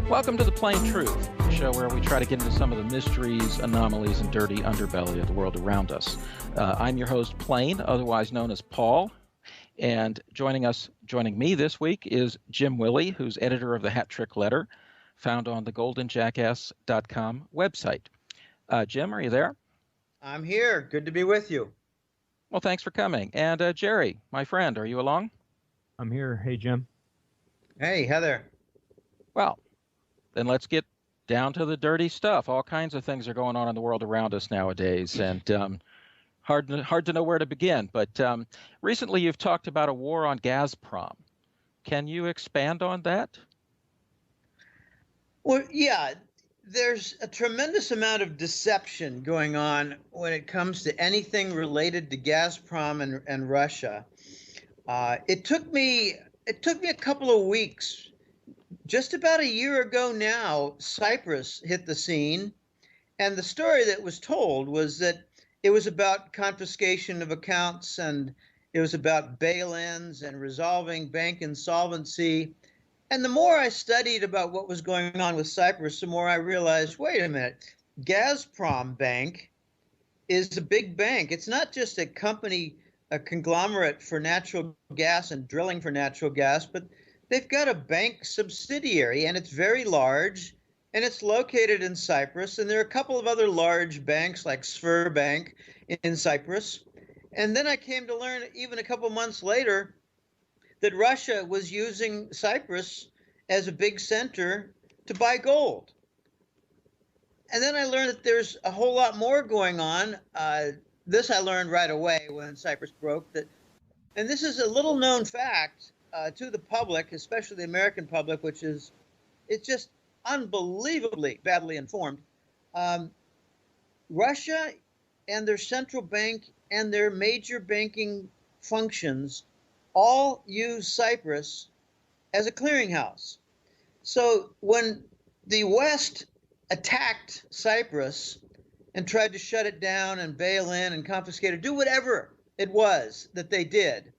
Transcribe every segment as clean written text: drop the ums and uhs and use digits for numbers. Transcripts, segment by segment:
Welcome to The Plain Truth, a show where we try to get into some of the mysteries, anomalies, and dirty underbelly of the world around us. I'm your host, Plain, otherwise known as Paul, and joining me this week is Jim Willie, who's editor of the Hat Trick Letter, found on the goldenjackass.com website. Jim, are you there? I'm here. Good to be with you. Well, thanks for coming. And Jerry, my friend, are you along? I'm here. Hey, Jim. Hey, Heather. Well, then let's get down to the dirty stuff. All kinds of things are going on in the world around us nowadays, and hard to know where to begin. But recently you've talked about a war on Gazprom. Can you expand on that? Well, yeah, there's a tremendous amount of deception going on when it comes to anything related to Gazprom and Russia. It took me a couple of weeks. Just about a year ago now, Cyprus hit the scene, and the story that was told was that it was about confiscation of accounts, and it was about bail-ins and resolving bank insolvency. And the more I studied about what was going on with Cyprus, the more I realized, wait a minute, Gazprom Bank is a big bank. It's not just a company, a conglomerate for natural gas and drilling for natural gas, but they've got a bank subsidiary, and it's very large, and it's located in Cyprus. And there are a couple of other large banks like Sberbank in Cyprus. And then I came to learn even a couple months later that Russia was using Cyprus as a big center to buy gold. And then I learned that there's a whole lot more going on. This I learned right away when Cyprus broke. And this is a little known fact to the public, especially the American public, it's just unbelievably badly informed. Russia and their central bank and their major banking functions all use Cyprus as a clearinghouse. So when the West attacked Cyprus and tried to shut it down and bail in and confiscate it, do whatever it was that they did,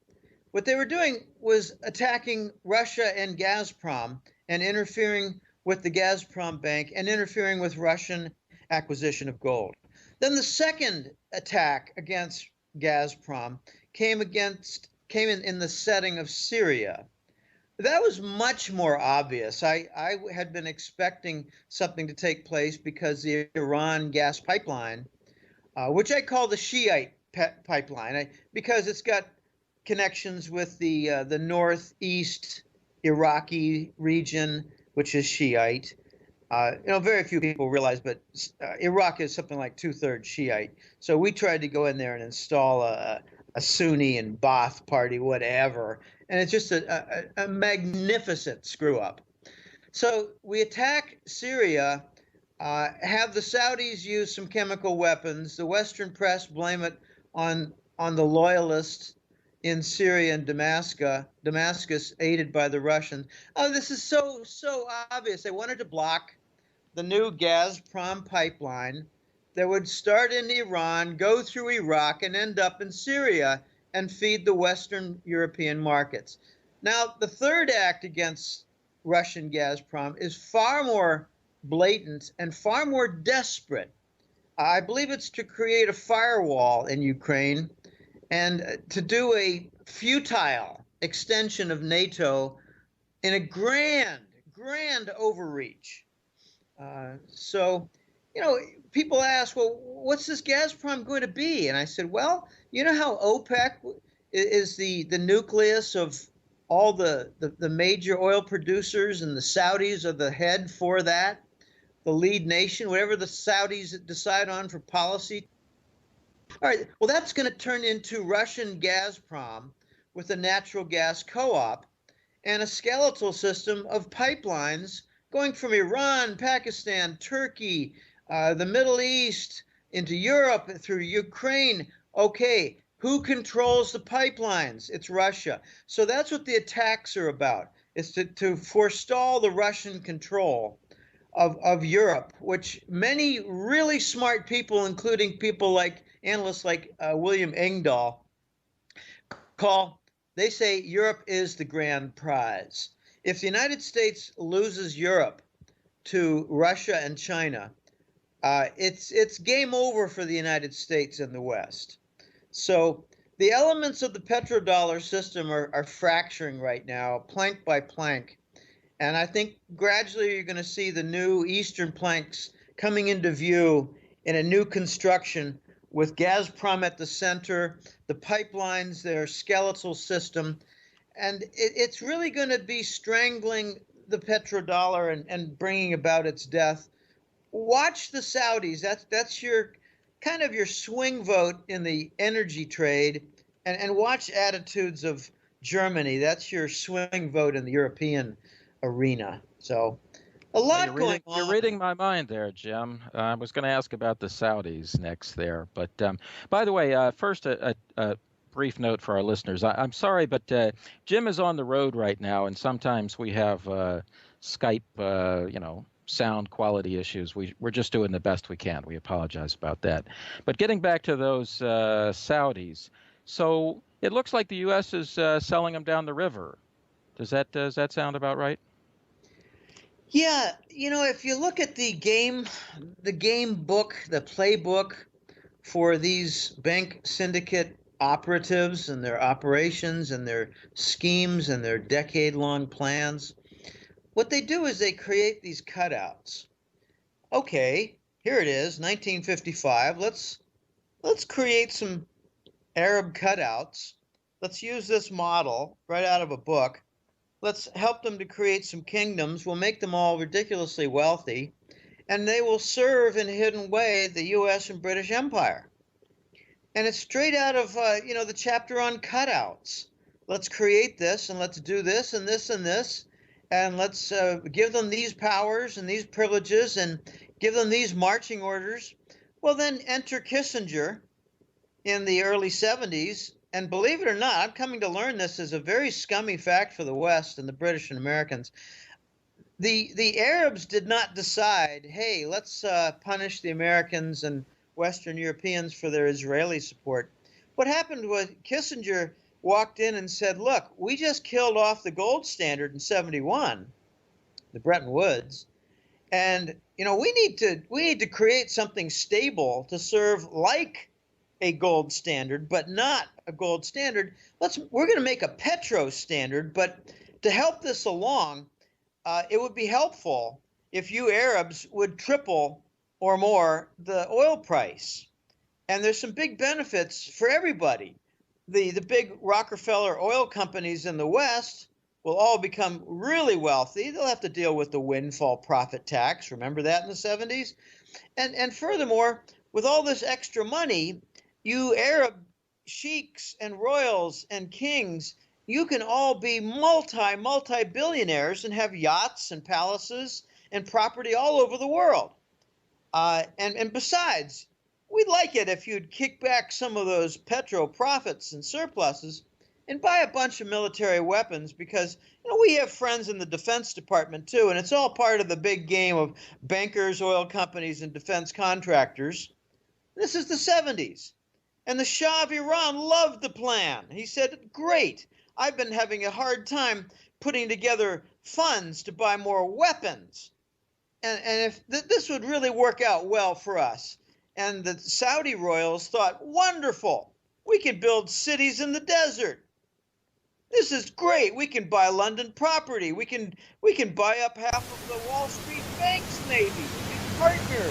what they were doing was attacking Russia and Gazprom and interfering with the Gazprom bank and interfering with Russian acquisition of gold. Then the second attack against Gazprom came in the setting of Syria. That was much more obvious. I had been expecting something to take place because the Iran gas pipeline, which I call the Shiite pipeline, because it's got connections with the northeast Iraqi region, which is Shiite. Very few people realize, but Iraq is something like 2/3 Shiite. So we tried to go in there and install a Sunni and Ba'ath party, whatever, and it's just a magnificent screw up. So we attack Syria, have the Saudis use some chemical weapons. The Western press blame it on the loyalists in Syria and Damascus, aided by the Russians. Oh, this is so obvious. They wanted to block the new Gazprom pipeline that would start in Iran, go through Iraq, and end up in Syria and feed the Western European markets. Now, the third act against Russian Gazprom is far more blatant and far more desperate. I believe it's to create a firewall in Ukraine and to do a futile extension of NATO in a grand overreach. People ask, well, what's this Gazprom going to be? And I said, well, you know how OPEC is the nucleus of all the major oil producers, and the Saudis are the head for that, the lead nation, whatever the Saudis decide on for policy. All right, well, that's going to turn into Russian Gazprom with a natural gas co-op and a skeletal system of pipelines going from Iran, Pakistan, Turkey, the Middle East, into Europe, through Ukraine. Okay, who controls the pipelines? It's Russia. So that's what the attacks are about, is to forestall the Russian control of Europe, which many really smart people, including people like analysts like William Engdahl, they say Europe is the grand prize. If the United States loses Europe, to Russia and China, it's game over for the United States and the West. So the elements of the petrodollar system are fracturing right now, plank by plank. And I think gradually you're going to see the new eastern planks coming into view in a new construction with Gazprom at the center, the pipelines, their skeletal system. And it's really going to be strangling the petrodollar and bringing about its death. Watch the Saudis. That's your kind of your swing vote in the energy trade, and watch attitudes of Germany. That's your swing vote in the European arena. So a lot going on. You're reading my mind there, Jim. I was going to ask about the Saudis next there. But by the way, first a brief note for our listeners. I'm sorry, but Jim is on the road right now, and sometimes we have Skype, sound quality issues. We're just doing the best we can. We apologize about that. But getting back to those Saudis, so it looks like the U.S. is selling them down the river. Does that sound about right? Yeah, if you look at the game book, the playbook for these bank syndicate operatives and their operations and their schemes and their decade-long plans, what they do is they create these cutouts. Okay, here it is, 1955. Let's create some Arab cutouts. Let's use this model right out of a book. Let's help them to create some kingdoms. We'll make them all ridiculously wealthy, and they will serve in a hidden way the U.S. and British Empire. And it's straight out of the chapter on cutouts. Let's create this, and let's do this and this and this, and let's give them these powers and these privileges and give them these marching orders. Well, then enter Kissinger in the early 70s. And believe it or not, I'm coming to learn this as a very scummy fact for the West and the British and Americans. The Arabs did not decide, hey, let's punish the Americans and Western Europeans for their Israeli support. What happened was Kissinger walked in and said, look, we just killed off the gold standard in 71, the Bretton Woods, and we need to create something stable to serve like a gold standard, but not a gold standard. We're going to make a petro standard, but to help this along, it would be helpful if you Arabs would triple or more the oil price. And there's some big benefits for everybody. The big Rockefeller oil companies in the West will all become really wealthy. They'll have to deal with the windfall profit tax. Remember that in the 70s? And furthermore, with all this extra money, you Arab sheiks and royals and kings, you can all be multi-billionaires and have yachts and palaces and property all over the world. And besides, we'd like it if you'd kick back some of those petro profits and surpluses and buy a bunch of military weapons, because we have friends in the Defense Department too, and it's all part of the big game of bankers, oil companies, and defense contractors. This is the 70s. And the Shah of Iran loved the plan. He said, great, I've been having a hard time putting together funds to buy more weapons. And if this would really work out well for us. And the Saudi royals thought, wonderful, we can build cities in the desert. This is great. We can buy London property. We can buy up half of the Wall Street banks, maybe. We can partner.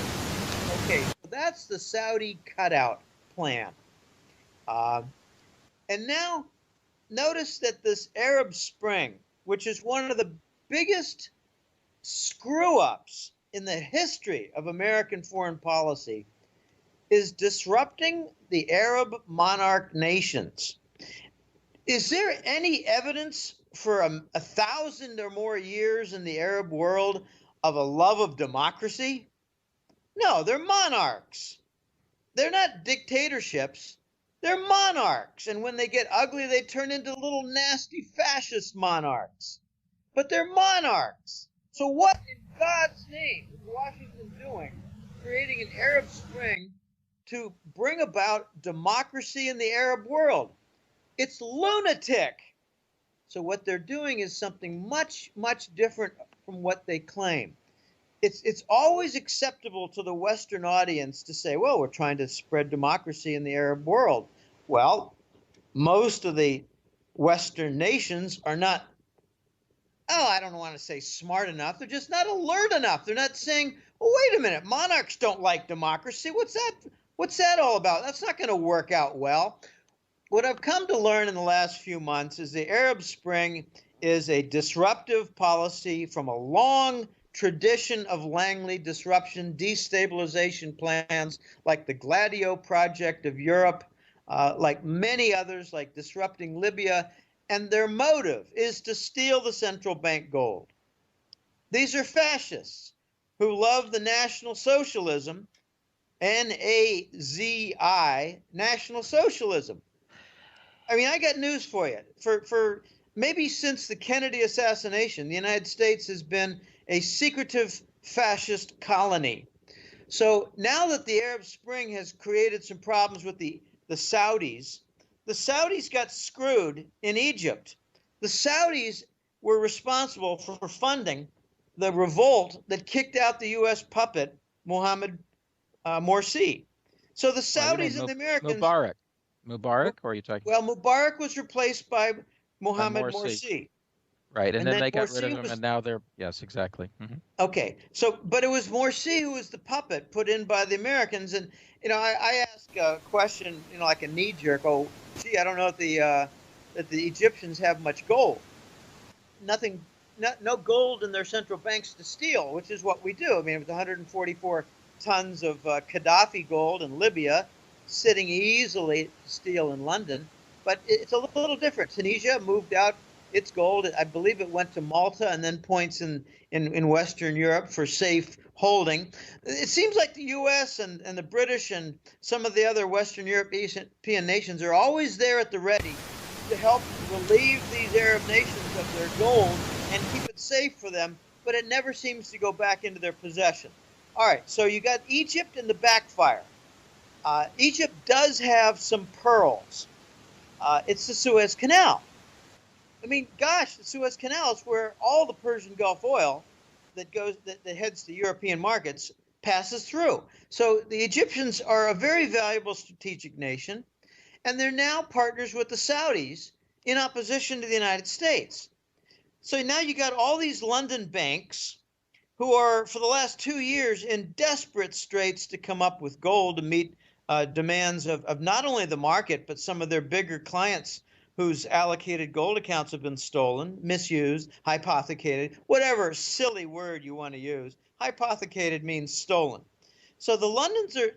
Okay, so that's the Saudi cutout plan. And now notice that this Arab Spring, which is one of the biggest screw-ups in the history of American foreign policy, is disrupting the Arab monarch nations. Is there any evidence for 1,000 or more years in the Arab world of a love of democracy? No, they're monarchs. They're not dictatorships. They're monarchs. And when they get ugly, they turn into little nasty fascist monarchs. But they're monarchs. So what in God's name is Washington doing, creating an Arab Spring to bring about democracy in the Arab world? It's lunatic. So what they're doing is something much, much different from what they claim. it's always acceptable to the Western audience to say, well, we're trying to spread democracy in the Arab world. Well, most of the Western nations are not, oh, I don't want to say smart enough. They're just not alert enough. They're not saying, well, wait a minute, monarchs don't like democracy. What's that? What's that all about? That's not going to work out well. What I've come to learn in the last few months is the Arab Spring is a disruptive policy from a long tradition of Langley disruption, destabilization plans like the Gladio Project of Europe, like many others, like disrupting Libya. And their motive is to steal the central bank gold. These are fascists who love the National Socialism, Nazi, National Socialism. I mean, I got news for you. For maybe since the Kennedy assassination, the United States has been a secretive fascist colony. So now that the Arab Spring has created some problems with the Saudis got screwed in Egypt. The Saudis were responsible for funding the revolt that kicked out the U.S. puppet, Mohammed Morsi. So the Saudis and the Americans... Mubarak, or are you talking? Well, Mubarak was replaced by Mohammed Morsi. Morsi. Right, and then they got Morsi rid of him, and now they're, yes, exactly. Mm-hmm. Okay, so, but it was Morsi who was the puppet put in by the Americans, and, I ask a question, like a knee-jerk, oh, gee, I don't know if that the Egyptians have much gold. No gold in their central banks to steal, which is what we do. I mean, with 144 tons of Gaddafi gold in Libya, sitting easily to steal in London, but it's a little different. Tunisia moved out its gold. I believe it went to Malta and then points in Western Europe for safe holding. It seems like the U.S. and the British and some of the other Western European nations are always there at the ready to help relieve these Arab nations of their gold and keep it safe for them, but it never seems to go back into their possession. All right, so you got Egypt in the backfire. Egypt does have some pearls. It's the Suez Canal. I mean, gosh, the Suez Canal is where all the Persian Gulf oil that heads to European markets passes through. So the Egyptians are a very valuable strategic nation, and they're now partners with the Saudis in opposition to the United States. So now you got all these London banks who are, for the last 2 years, in desperate straits to come up with gold to meet demands of not only the market, but some of their bigger clients whose allocated gold accounts have been stolen, misused, hypothecated, whatever silly word you want to use. Hypothecated means stolen. So the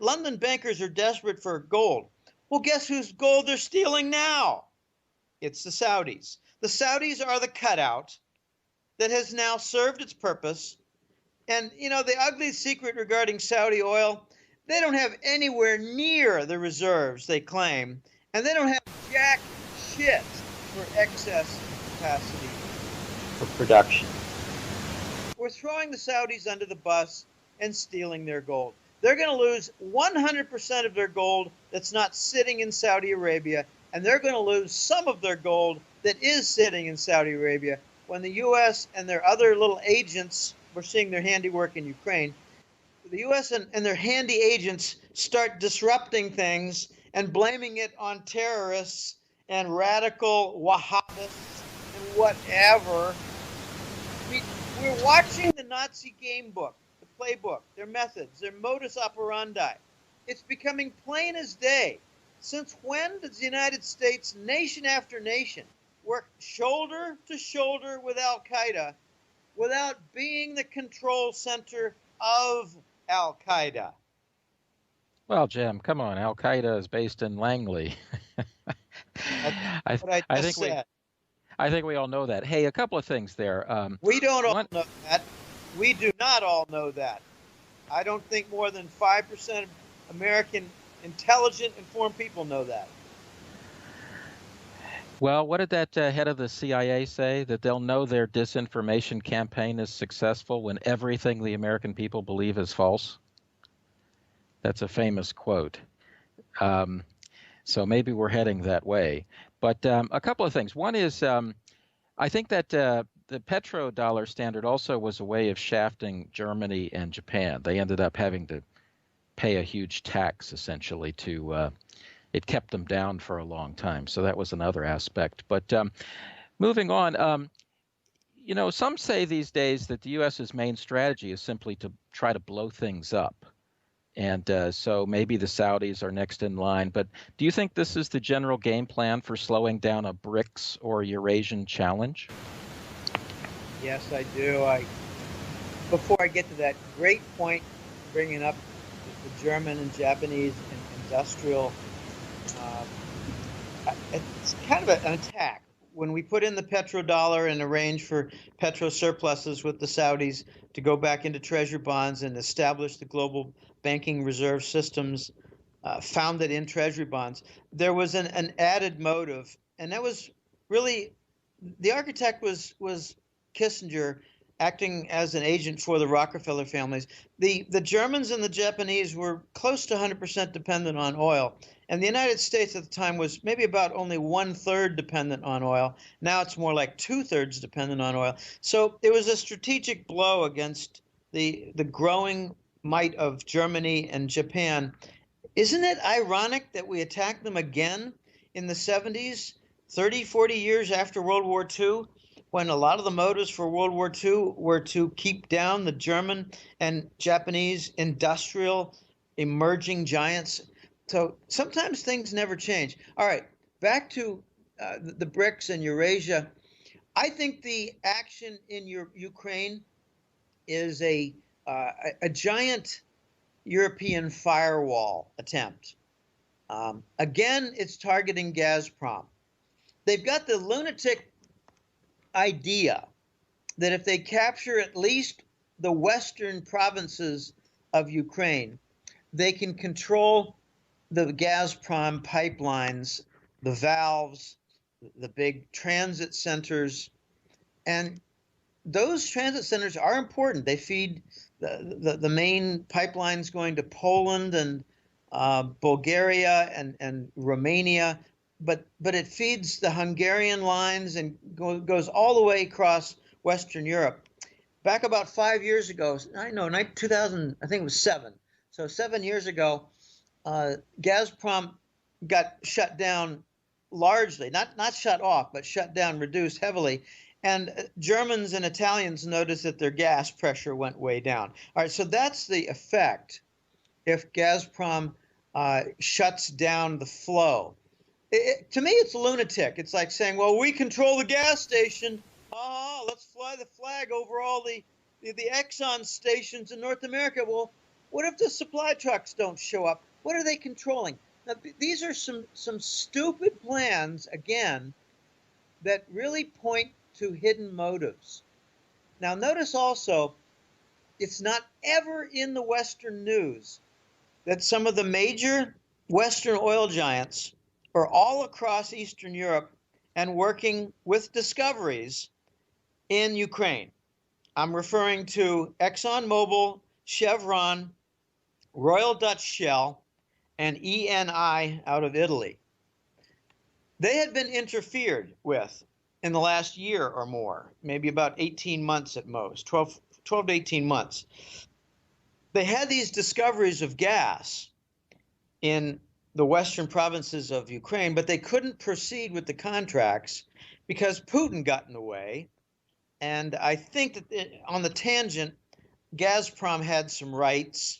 London bankers are desperate for gold. Well, guess whose gold they're stealing now? It's the Saudis. The Saudis are the cutout that has now served its purpose. And, the ugly secret regarding Saudi oil, they don't have anywhere near the reserves they claim, and they don't have jack shit for excess capacity for production. We're throwing the Saudis under the bus and stealing their gold. They're going to lose 100% of their gold that's not sitting in Saudi Arabia, and they're going to lose some of their gold that is sitting in Saudi Arabia when the U.S. and their other little agents, we're seeing their handiwork in Ukraine, the U.S. and their handy agents start disrupting things and blaming it on terrorists and radical Wahhabists and whatever. We're watching the Nazi game book, the playbook, their methods, their modus operandi. It's becoming plain as day. Since when does the United States, nation after nation, work shoulder to shoulder with Al-Qaeda without being the control center of Al-Qaeda? Well, Jim, come on. Al-Qaeda is based in Langley. I think we all know that. Hey, a couple of things there. We don't all know that. We do not all know that. I don't think more than 5% of American intelligent, informed people know that. Well, what did that head of the CIA say? That they'll know their disinformation campaign is successful when everything the American people believe is false? That's a famous quote. So maybe we're heading that way. But a couple of things. One is I think that the petrodollar standard also was a way of shafting Germany and Japan. They ended up having to pay a huge tax, essentially, to it kept them down for a long time. So that was another aspect. But moving on, some say these days that the U.S.'s main strategy is simply to try to blow things up. And so maybe the Saudis are next in line. But do you think this is the general game plan for slowing down a BRICS or Eurasian challenge? Yes, I do. Before I get to that, great point bringing up the German and Japanese industrial. It's kind of an attack. When we put in the petrodollar and arrange for petro surpluses with the Saudis to go back into treasury bonds and establish the global banking reserve systems founded in treasury bonds, there was an added motive, and that was really the architect was Kissinger, acting as an agent for the Rockefeller families. The Germans and the Japanese were close to 100% dependent on oil. And the United States at the time was maybe about only 1/3 dependent on oil. Now it's more like 2/3 dependent on oil. So it was a strategic blow against the growing might of Germany and Japan. Isn't it ironic that we attacked them again in the 70s, 30, 40 years after World War II? When a lot of the motives for World War II were to keep down the German and Japanese industrial emerging giants. So sometimes things never change. All right, back to the BRICS and Eurasia. I think the action in Ukraine is a giant European firewall attempt. Again, it's targeting Gazprom. They've got the lunatic idea that if they capture at least the western provinces of Ukraine, they can control the Gazprom pipelines, the valves, the big transit centers. And those transit centers are important. They feed the main pipelines going to Poland and Bulgaria and Romania. But it feeds the Hungarian lines and goes all the way across Western Europe. Back about 5 years ago, 2000, I think it was 7. So 7 years ago, Gazprom got shut down largely, not shut off, but shut down, reduced heavily. And Germans and Italians noticed that their gas pressure went way down. All right, so that's the effect if Gazprom shuts down the flow. To me, it's lunatic. It's like saying, well, we control the gas station. Let's fly the flag over all the Exxon stations in North America. Well, what if the supply trucks don't show up? What are they controlling? Now, these are some stupid plans, again, that really point to hidden motives. Now, notice also, it's not ever in the Western news that some of the major Western oil giants are all across Eastern Europe and working with discoveries in Ukraine. I'm referring to ExxonMobil, Chevron, Royal Dutch Shell, and ENI out of Italy. They had been interfered with in the last year or more, maybe about 18 months at most, 12 to 18 months. They had these discoveries of gas in the western provinces of Ukraine, but they couldn't proceed with the contracts because Putin got in the way. And I think that on the tangent, Gazprom had some rights,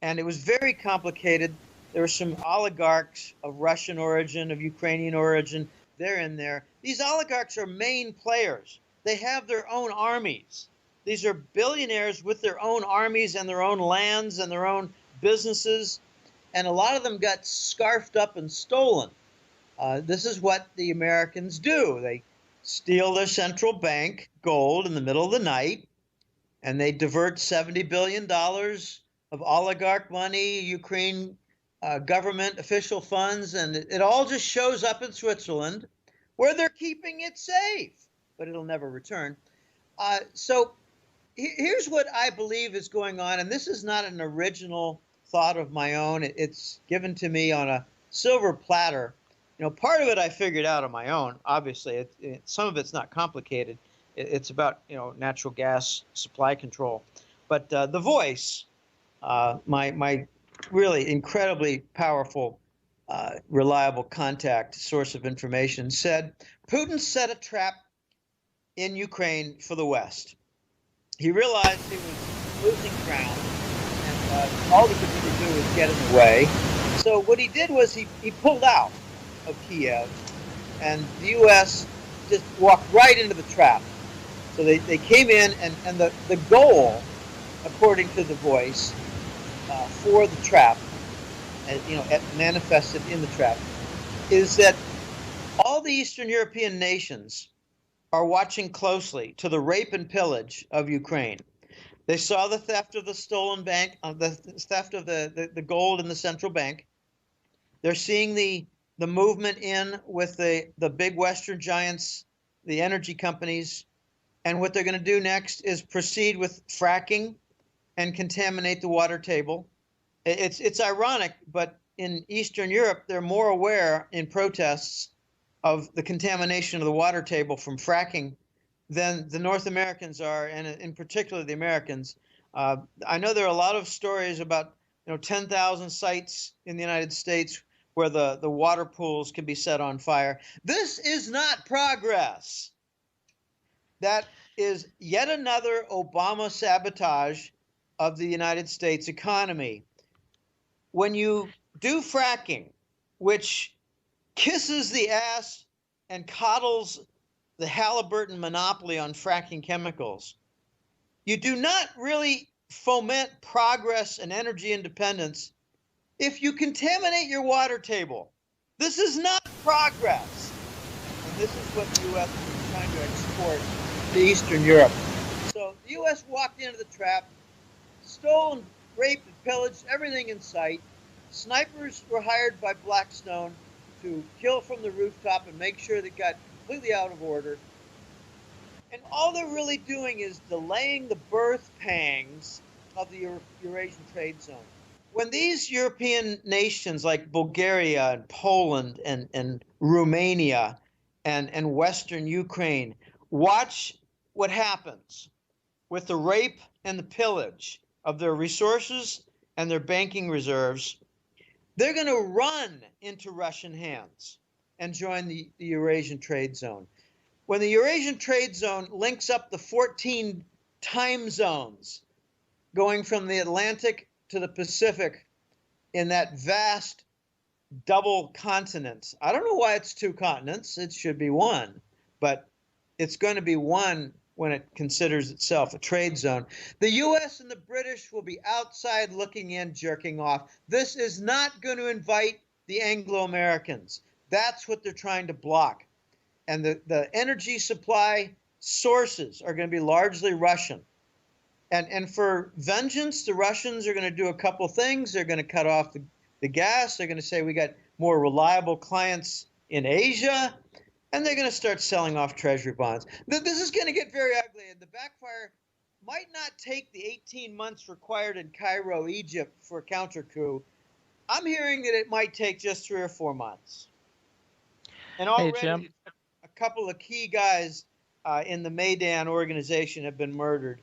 and it was very complicated. There were some oligarchs of Russian origin, of Ukrainian origin. They're in there. These oligarchs are main players. They have their own armies. These are billionaires with their own armies and their own lands and their own businesses. And a lot of them got scarfed up and stolen. This is what the Americans do. They steal their central bank gold in the middle of the night, and they divert $70 billion of oligarch money, Ukraine government official funds, and it all just shows up in Switzerland, where they're keeping it safe, but it'll never return. So here's what I believe is going on, and this is not an original thought of my own. It's given to me on a silver platter. Part of it I figured out on my own. Obviously, some of it's not complicated. It's about natural gas supply control. But The Voice, my really incredibly powerful, reliable contact source of information, said Putin set a trap in Ukraine for the West. He realized he was losing ground, and all he could really do was get in the way. So what he did was he pulled out of Kiev, and the U.S. just walked right into the trap. So they came in, and the goal, according to The Voice, for the trap, manifested in the trap, is that all the Eastern European nations are watching closely to the rape and pillage of Ukraine. They saw the theft of the stolen bank, the theft of the gold in the central bank. They're seeing the movement in with the big Western giants, the energy companies, and what they're going to do next is proceed with fracking and contaminate the water table. It's ironic, but in Eastern Europe, they're more aware in protests of the contamination of the water table from fracking than the North Americans are, and in particular the Americans. I know there are a lot of stories about 10,000 sites in the United States where the water pools can be set on fire. This is not progress. That is yet another Obama sabotage of the United States economy. When you do fracking, which kisses the ass and coddles the Halliburton monopoly on fracking chemicals, you do not really foment progress and energy independence if you contaminate your water table. This is not progress. And this is what the U.S. is trying to export to Eastern Europe. So the U.S. walked into the trap, stole and raped and pillaged everything in sight. Snipers were hired by Blackstone to kill from the rooftop and make sure they got completely out of order. And all they're really doing is delaying the birth pangs of the Eurasian trade zone. When these European nations like Bulgaria and Poland and Romania and Western Ukraine watch what happens with the rape and the pillage of their resources and their banking reserves, they're going to run into Russian hands and join the Eurasian trade zone. When the Eurasian trade zone links up the 14 time zones going from the Atlantic to the Pacific in that vast double continent, I don't know why it's two continents, it should be one, but it's going to be one when it considers itself a trade zone. The U.S. and the British will be outside looking in, jerking off. This is not going to invite the Anglo-Americans. That's what they're trying to block. And the energy supply sources are going to be largely Russian. And for vengeance, the Russians are going to do a couple things. They're going to cut off the gas. They're going to say we got more reliable clients in Asia. And they're going to start selling off treasury bonds. This is going to get very ugly, and the backfire might not take the 18 months required in Cairo, Egypt for a counter coup. I'm hearing that it might take just 3 or 4 months. And already a couple of key guys in the Maidan organization have been murdered.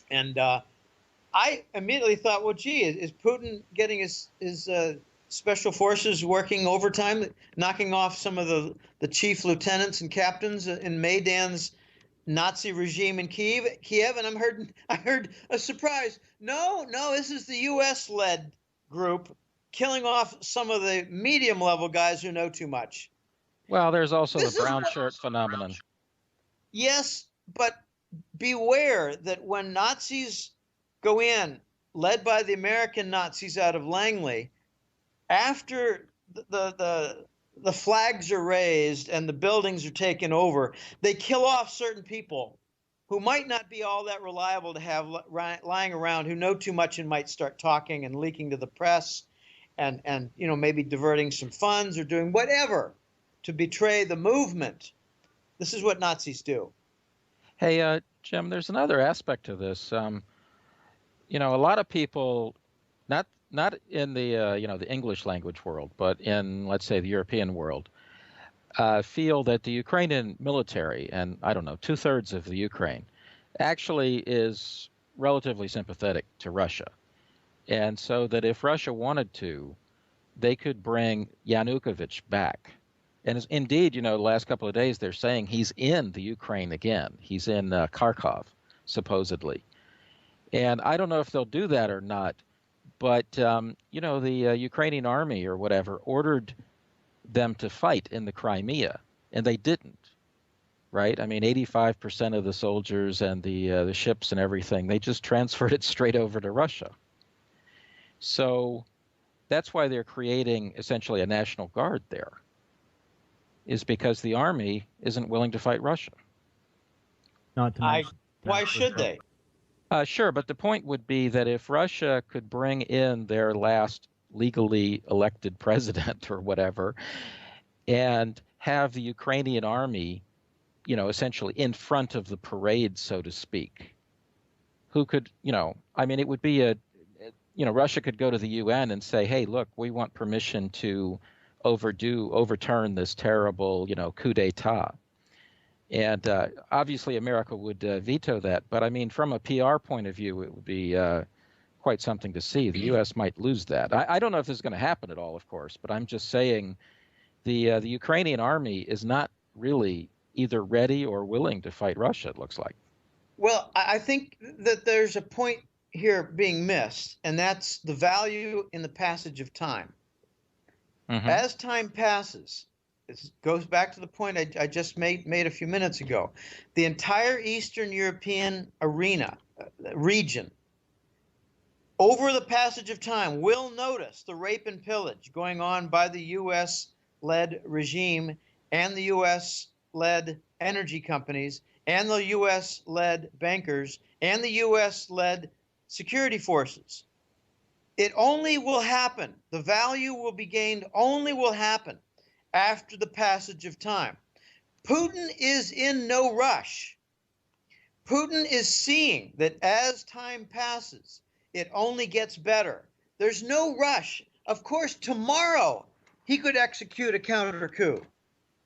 And I immediately thought, well, gee, is Putin getting his special forces working overtime, knocking off some of the chief lieutenants and captains in Maidan's Nazi regime in Kiev? And I heard a surprise. No, this is the U.S.-led group killing off some of the medium-level guys who know too much. Well, there's also the brown shirt phenomenon. Yes, but beware that when Nazis go in, led by the American Nazis out of Langley, after the flags are raised and the buildings are taken over, they kill off certain people who might not be all that reliable to have lying around, who know too much and might start talking and leaking to the press and maybe diverting some funds or doing whatever to betray the movement. This is what Nazis do. Hey, Jim, there's another aspect to this. A lot of people, not in the the English language world, but in, let's say, the European world, feel that the Ukrainian military, and I don't know, two-thirds of the Ukraine, actually is relatively sympathetic to Russia. And so that if Russia wanted to, they could bring Yanukovych back. And indeed, the last couple of days they're saying he's in the Ukraine again. He's in Kharkov, supposedly. And I don't know if they'll do that or not, but, the Ukrainian army or whatever ordered them to fight in the Crimea, and they didn't, right? I mean, 85% of the soldiers and the ships and everything, they just transferred it straight over to Russia. So that's why they're creating essentially a national guard there, is because the army isn't willing to fight Russia. Not to mention, why should they? Sure, but the point would be that if Russia could bring in their last legally elected president or whatever, and have the Ukrainian army, essentially in front of the parade, so to speak, who could, it would be Russia could go to the UN and say, hey, look, we want permission to overturn this terrible, coup d'etat. And obviously America would veto that. But I mean, from a PR point of view, it would be quite something to see. The U.S. might lose that. I don't know if this is going to happen at all, of course, but I'm just saying the Ukrainian army is not really either ready or willing to fight Russia, it looks like. Well, I think that there's a point here being missed, and that's the value in the passage of time. Mm-hmm. As time passes, it goes back to the point I just made a few minutes ago. The entire Eastern European region, over the passage of time, will notice the rape and pillage going on by the U.S.-led regime and the U.S.-led energy companies and the U.S.-led bankers and the U.S.-led security forces. It only will happen. The value will be gained only will happen after the passage of time. Putin is in no rush. Putin is seeing that as time passes, it only gets better. There's no rush. Of course, tomorrow he could execute a counter coup.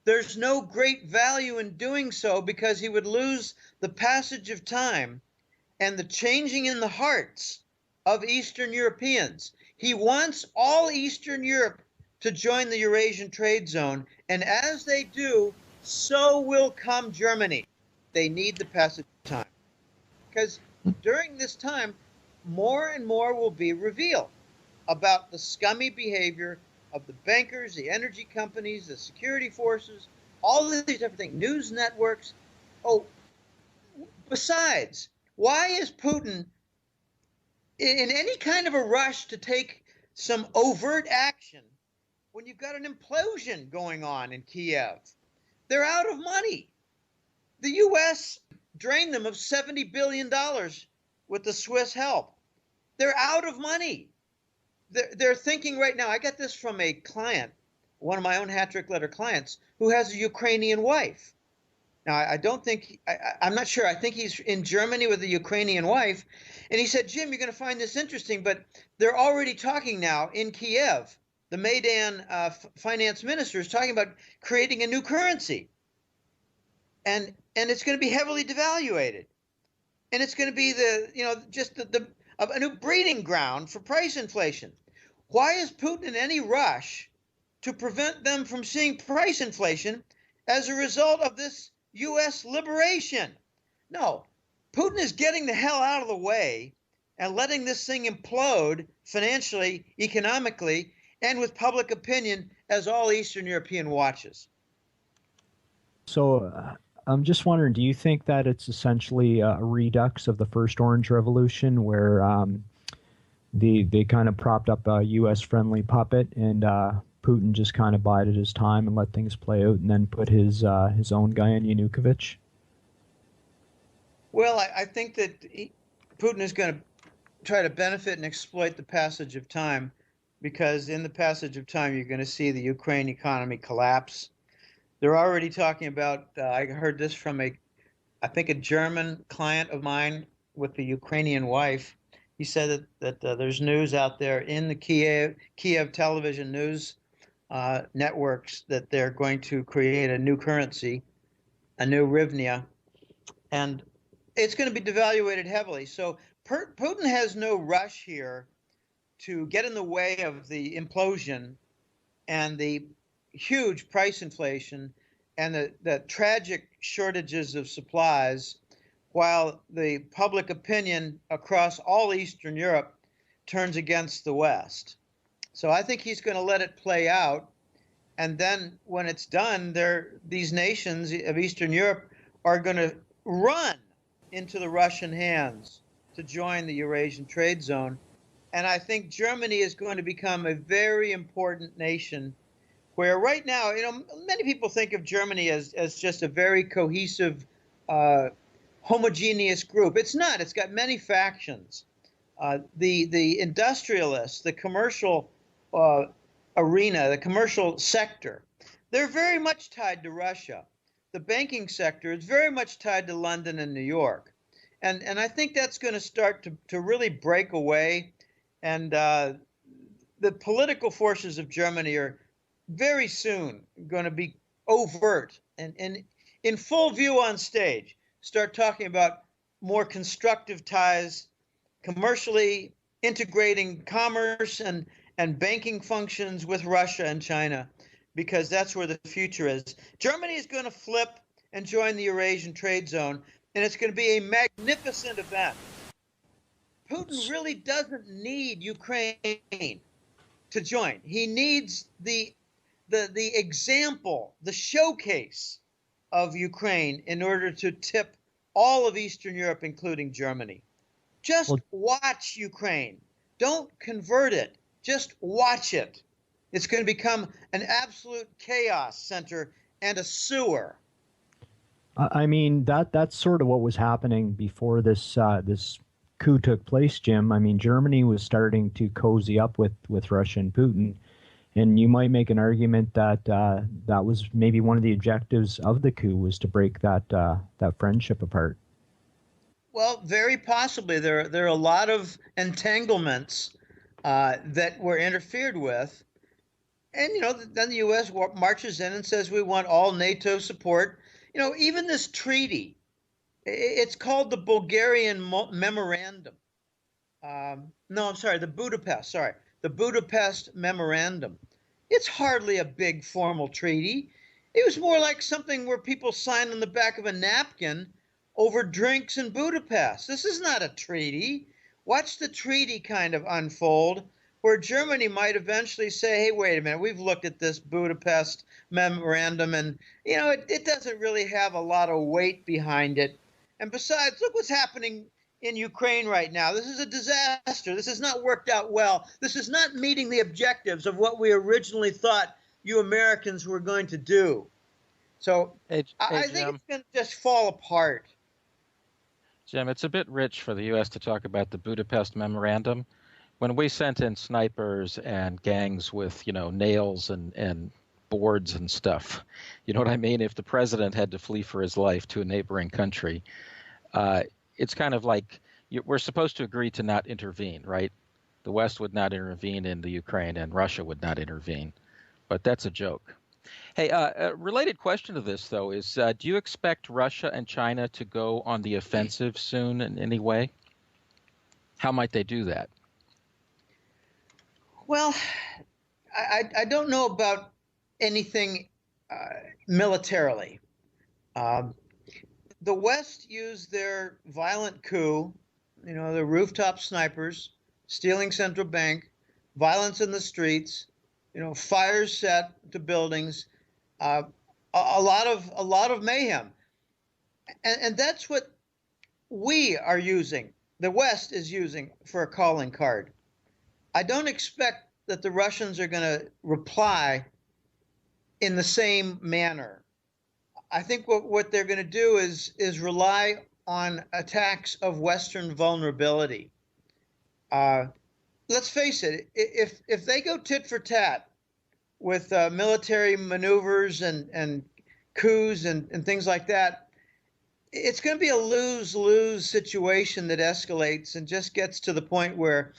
There's no great value in doing so because he would lose the passage of time and the changing in the hearts of Eastern Europeans. He wants all Eastern Europe to join the Eurasian trade zone, and as they do, so will come Germany. They need the passage of time. Because during this time, more and more will be revealed about the scummy behavior of the bankers, the energy companies, the security forces, all of these different things, news networks. Oh, besides, why is Putin in any kind of a rush to take some overt action when you've got an implosion going on in Kiev? They're out of money. The U.S. drained them of $70 billion with the Swiss help. They're out of money. They're thinking right now, I got this from a client, one of my own hat-trick letter clients, who has a Ukrainian wife. Now, I'm not sure. I think he's in Germany with a Ukrainian wife. And he said, Jim, you're going to find this interesting, but they're already talking now in Kiev. The Maidan finance minister is talking about creating a new currency. And it's going to be heavily devaluated. And it's going to be a new breeding ground for price inflation. Why is Putin in any rush to prevent them from seeing price inflation as a result of this U.S. liberation? No, Putin is getting the hell out of the way and letting this thing implode financially, economically, and with public opinion as all Eastern European watches. So I'm just wondering, do you think that it's essentially a redux of the first Orange Revolution where they kind of propped up a U.S.-friendly puppet and Putin just kind of bided his time and let things play out and then put his own guy in Yanukovych? Well, I think that Putin is going to try to benefit and exploit the passage of time, because in the passage of time, you're going to see the Ukraine economy collapse. They're already talking about, I heard this from a German client of mine with the Ukrainian wife. He said that there's news out there in the Kiev television news networks that they're going to create a new currency, a new hryvnia, and it's going to be devaluated heavily. So Putin has no rush here to get in the way of the implosion and the huge price inflation and the tragic shortages of supplies, while the public opinion across all Eastern Europe turns against the West. So I think he's going to let it play out. And then when it's done, these nations of Eastern Europe are going to run into the Russian hands to join the Eurasian trade zone. And I think Germany is going to become a very important nation where right now, many people think of Germany as just a very cohesive, homogeneous group. It's not. It's got many factions. The industrialists, the commercial arena, the commercial sector, they're very much tied to Russia. The banking sector is very much tied to London and New York. And I think that's going to start to really break away. And the political forces of Germany are very soon going to be overt and in full view on stage, start talking about more constructive ties, commercially integrating commerce and banking functions with Russia and China, because that's where the future is. Germany is going to flip and join the Eurasian trade zone, and it's going to be a magnificent event. Putin really doesn't need Ukraine to join. He needs the example, the showcase of Ukraine in order to tip all of Eastern Europe, including Germany. Just watch Ukraine. Don't convert it. Just watch it. It's going to become an absolute chaos center and a sewer. I mean, that's sort of what was happening before this coup took place, Jim. I mean, Germany was starting to cozy up with Russia and Putin. And you might make an argument that that was maybe one of the objectives of the coup, was to break that friendship apart. Well, very possibly. There are a lot of entanglements that were interfered with. And, then the U.S. marches in and says we want all NATO support. Even this treaty, it's called the Bulgarian Memorandum. No, I'm sorry, the Budapest Memorandum. It's hardly a big formal treaty. It was more like something where people signed on the back of a napkin over drinks in Budapest. This is not a treaty. Watch the treaty kind of unfold, where Germany might eventually say, hey, wait a minute, we've looked at this Budapest Memorandum, and, it doesn't really have a lot of weight behind it. And besides, look what's happening in Ukraine right now. This is a disaster. This has not worked out well. This is not meeting the objectives of what we originally thought you Americans were going to do. So I think it's going to just fall apart. Jim, it's a bit rich for the U.S. to talk about the Budapest Memorandum. When we sent in snipers and gangs with, nails and boards and stuff, you know what I mean? If the president had to flee for his life to a neighboring country, it's kind of like we're supposed to agree to not intervene, right? The West would not intervene in the Ukraine and Russia would not intervene. But that's a joke. Hey, a related question to this, though, is do you expect Russia and China to go on the offensive soon in any way? How might they do that? Well, I don't know about anything militarily. The West used their violent coup, the rooftop snipers, stealing central bank, violence in the streets, fires set to buildings, a lot of mayhem, and that's what we are using. The West is using for a calling card. I don't expect that the Russians are going to reply in the same manner. I think what they're going to do is rely on attacks of Western vulnerability. Let's face it, if they go tit for tat with military maneuvers and coups and things like that, it's going to be a lose-lose situation that escalates and just gets to the point where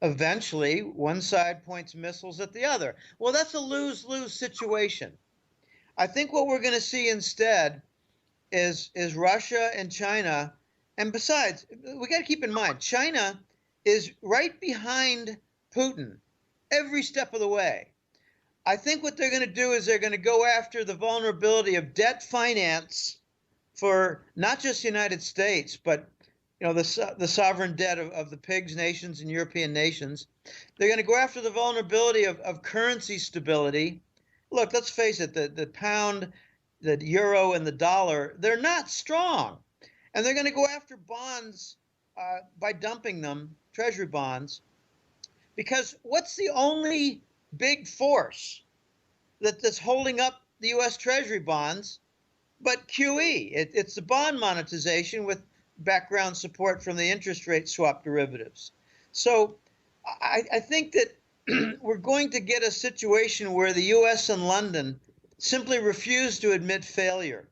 eventually one side points missiles at the other. Well, that's a lose-lose situation. I think what we're going to see instead is Russia and China. And besides, we got to keep in mind, China is right behind Putin every step of the way. I think what they're going to do is they're going to go after the vulnerability of debt finance for not just the United States, but the sovereign debt of the PIGS nations and European nations. They're going to go after the vulnerability of currency stability. Look, let's face it, the pound, the euro, and the dollar, they're not strong. And they're going to go after bonds by dumping them, treasury bonds, because what's the only big force that's holding up the U.S. Treasury bonds but QE? It's the bond monetization with background support from the interest rate swap derivatives. So I think that we're going to get a situation where the U.S. and London simply refuse to admit failure.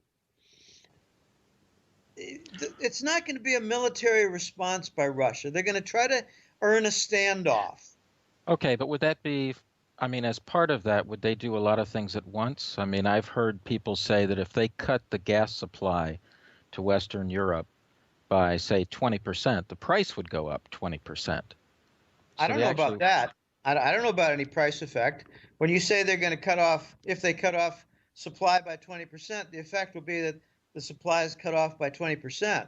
It's not going to be a military response by Russia. They're going to try to earn a standoff. Okay, but would that be, I mean, as part of that, would they do a lot of things at once? I mean, I've heard people say that if they cut the gas supply to Western Europe by, say, 20%, the price would go up 20%. I don't know about that. I don't know about any price effect. When you say they're going to cut off, if they cut off supply by 20%, the effect will be that the supply is cut off by 20%.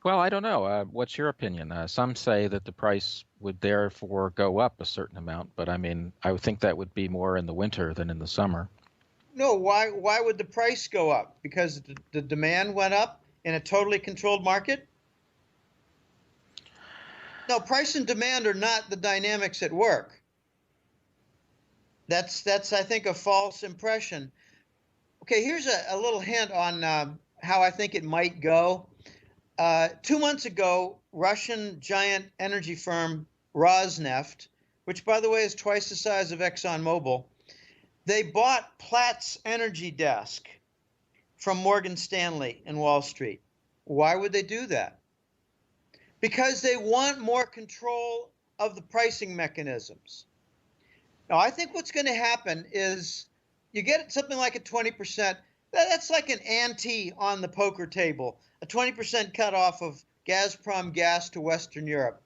Well, I don't know. What's your opinion? Some say that the price would therefore go up a certain amount, but I mean, I would think that would be more in the winter than in the summer. No, why would the price go up? Because the demand went up in a totally controlled market? No, price and demand are not the dynamics at work. That's I think, a false impression. Okay, here's a little hint on how I think it might go. 2 months ago, Russian giant energy firm Rosneft, which, by the way, is twice the size of ExxonMobil, they bought Platts Energy Desk from Morgan Stanley in Wall Street. Why would they do that? Because they want more control of the pricing mechanisms. Now, I think what's going to happen is you get something like a 20%. That's like an ante on the poker table, a 20% cutoff of Gazprom gas to Western Europe.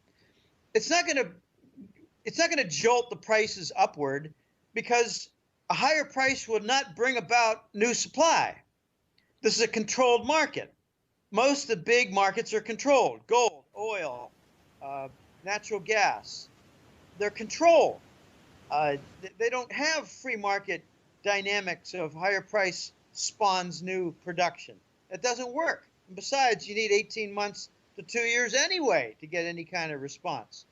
It's not going to jolt the prices upward, because a higher price will not bring about new supply. This is a controlled market. Most of the big markets are controlled. Gold, oil, natural gas. They're controlled. They don't have free market dynamics of higher price spawns new production. It doesn't work. And besides, you need 18 months to 2 years anyway to get any kind of response.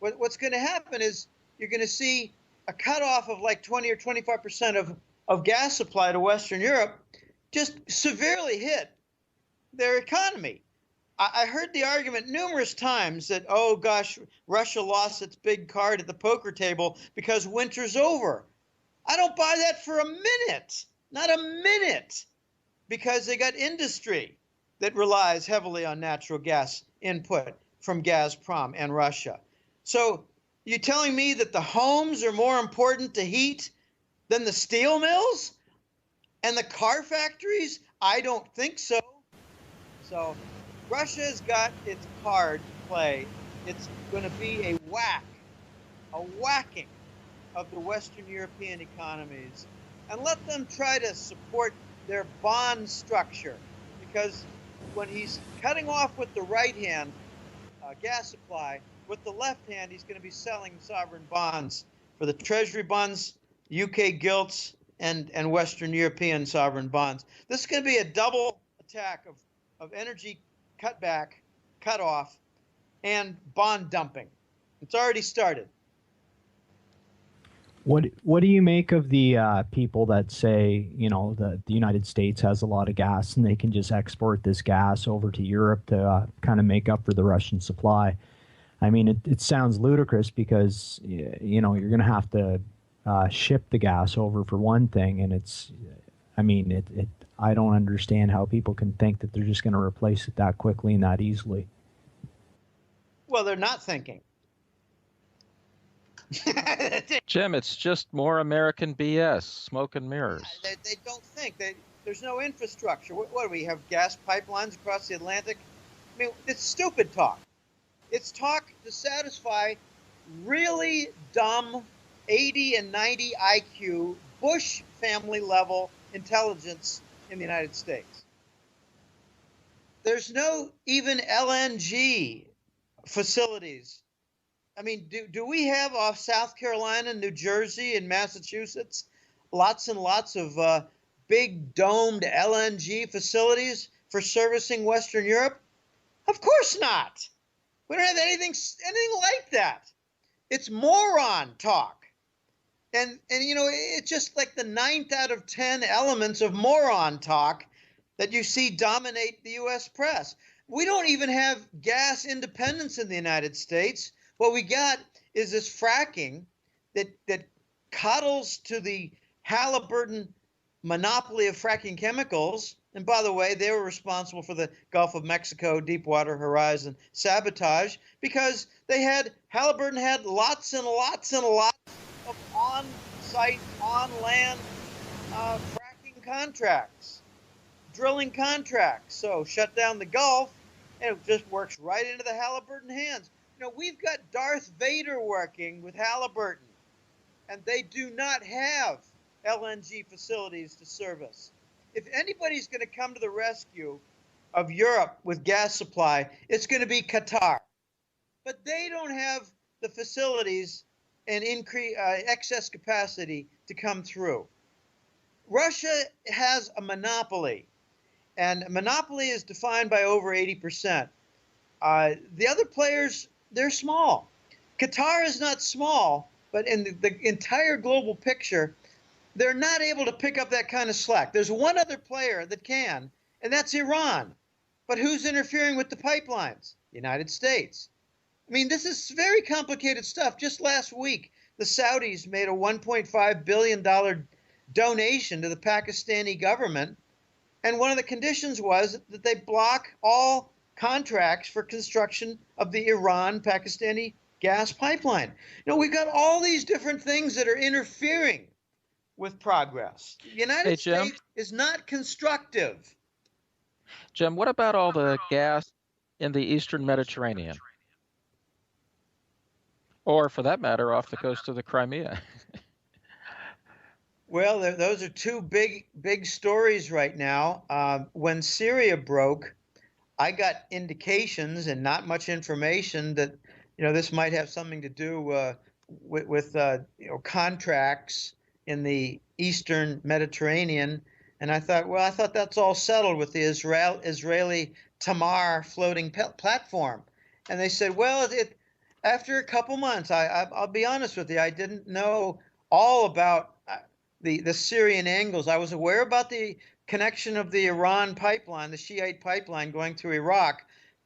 What's going to happen is you're going to see a cutoff of like 20 or 25% of gas supply to Western Europe just severely hit their economy. I heard the argument numerous times that, oh gosh, Russia lost its big card at the poker table because winter's over. I don't buy that for a minute, not a minute, because they got industry that relies heavily on natural gas input from Gazprom and Russia. So you're telling me that the homes are more important to heat than the steel mills and the car factories? I don't think so. So Russia's got its card to play. It's going to be a whacking of the Western European economies, and let them try to support their bond structure, because when he's cutting off with the right hand gas supply, with the left hand he's going to be selling sovereign bonds for the treasury bonds, UK gilts, and Western European sovereign bonds. This is going to be a double attack of energy cutback, cutoff, and bond dumping. It's already started. What do you make of the people that say, you know, the United States has a lot of gas and they can just export this gas over to Europe to kind of make up for the Russian supply? I mean, it sounds ludicrous because, you know, you're going to have to ship the gas over for one thing, and I don't understand how people can think that they're just going to replace it that quickly and that easily. Well, they're not thinking. Jim, it's just more American BS, smoke and mirrors. They don't think. There's no infrastructure. What do we have? Gas pipelines across the Atlantic? I mean, it's stupid talk. It's talk to satisfy really dumb 80 and 90 IQ Bush family level intelligence in the United States. There's no even LNG facilities. I mean, do we have off South Carolina, New Jersey, and Massachusetts lots and lots of big domed LNG facilities for servicing Western Europe? Of course not. We don't have anything like that. It's moron talk. And you know, it's just like the 9th out of 10 elements of moron talk that you see dominate the U.S. press. We don't even have gas independence in the United States. What we got is this fracking that coddles to the Halliburton monopoly of fracking chemicals. And by the way, they were responsible for the Gulf of Mexico, Deepwater Horizon sabotage because Halliburton had lots and lots and lots of on-site, on-land fracking contracts, drilling contracts. So shut down the Gulf, and it just works right into the Halliburton hands. You know, we've got Darth Vader working with Halliburton, and they do not have LNG facilities to service. If anybody's going to come to the rescue of Europe with gas supply, it's going to be Qatar. But they don't have the facilities and excess capacity to come through. Russia has a monopoly, and a monopoly is defined by over 80%. The other players, they're small. Qatar is not small, but in the entire global picture, they're not able to pick up that kind of slack. There's one other player that can, and that's Iran. But who's interfering with the pipelines? The United States. I mean, this is very complicated stuff. Just last week, the Saudis made a $1.5 billion donation to the Pakistani government, and one of the conditions was that they block all contracts for construction of the Iran-Pakistani gas pipeline. You know, we've got all these different things that are interfering with progress. The United States is not constructive. Jim, what about all the gas in the Eastern Mediterranean? Or, for that matter, off the coast of the Crimea? Well, those are two big stories right now. When Syria broke, I got indications and not much information that, you know, this might have something to do with contracts in the Eastern Mediterranean. And I thought that's all settled with the Israeli Tamar floating platform. And they said, well, after a couple months, I'll be honest with you, I didn't know all about the Syrian angles. I was aware about the connection of the Iran pipeline, the Shiite pipeline going through Iraq,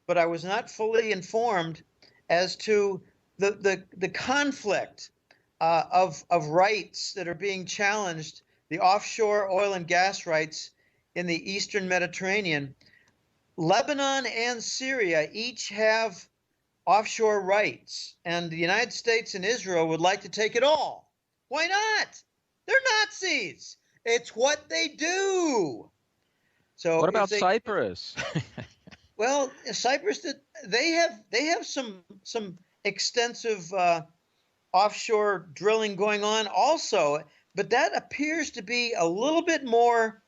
but I was not fully informed as to the conflict of rights that are being challenged, the offshore oil and gas rights in the Eastern Mediterranean. Lebanon and Syria each have offshore rights, and the United States and Israel would like to take it all. Why not? They're Nazis. It's what they do. So what about Cyprus? Well, Cyprus, they have some extensive offshore drilling going on also, but that appears to be a little bit more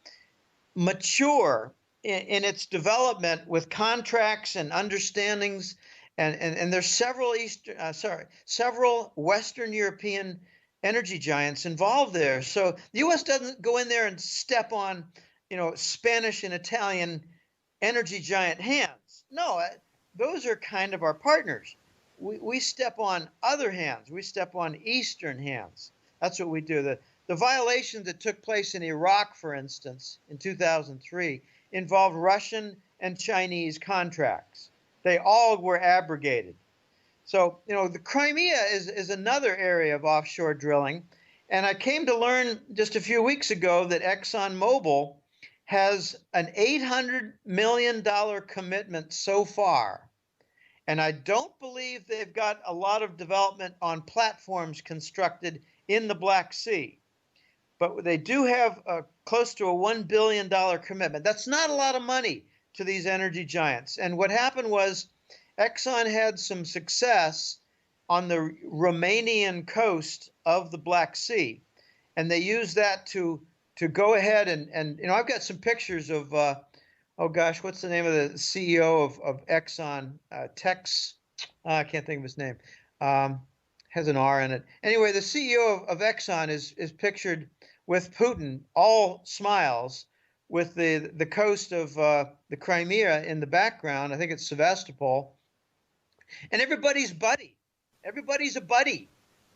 mature in its development with contracts and understandings, and there's several Western European energy giants involved there. So the U.S. doesn't go in there and step on, Spanish and Italian energy giant hands. No, those are kind of our partners. We step on other hands. We step on Eastern hands. That's what we do. The violations that took place in Iraq, for instance, in 2003, involved Russian and Chinese contracts. They all were abrogated. So, the Crimea is another area of offshore drilling. And I came to learn just a few weeks ago that ExxonMobil has an $800 million commitment so far. And I don't believe they've got a lot of development on platforms constructed in the Black Sea. But they do have close to a $1 billion commitment. That's not a lot of money to these energy giants. And what happened was Exxon had some success on the Romanian coast of the Black Sea. And they used that to go ahead and I've got some pictures of oh gosh, what's the name of the CEO of Exxon? I can't think of his name. Has an R in it. Anyway, the CEO of Exxon is pictured with Putin, all smiles, with the coast of the Crimea in the background. I think it's Sevastopol. And everybody's buddy. Everybody's a buddy.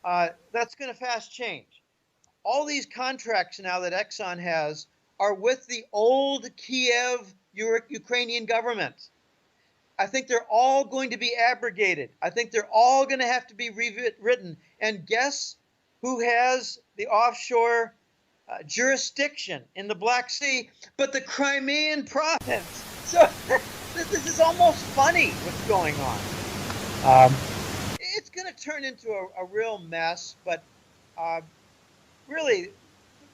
That's going to fast change. All these contracts now that Exxon has are with the old Kiev Ukrainian government. I think they're all going to be abrogated. I think they're all going to have to be rewritten. And guess who has the offshore jurisdiction in the Black Sea but the Crimean province? So this is almost funny what's going on. It's going to turn into a real mess, but really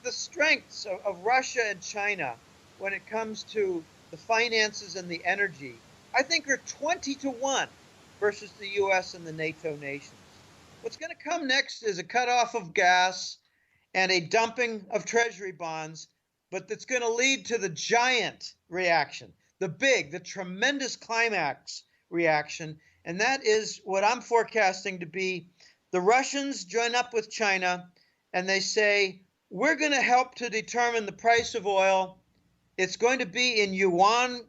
the strengths of Russia and China when it comes to the finances and the energy, I think are 20-1 versus the U.S. and the NATO nations. What's going to come next is a cutoff of gas and a dumping of treasury bonds, but that's going to lead to the giant reaction, the tremendous climax reaction, and that is what I'm forecasting to be the Russians join up with China and they say, we're going to help to determine the price of oil. It's going to be in yuan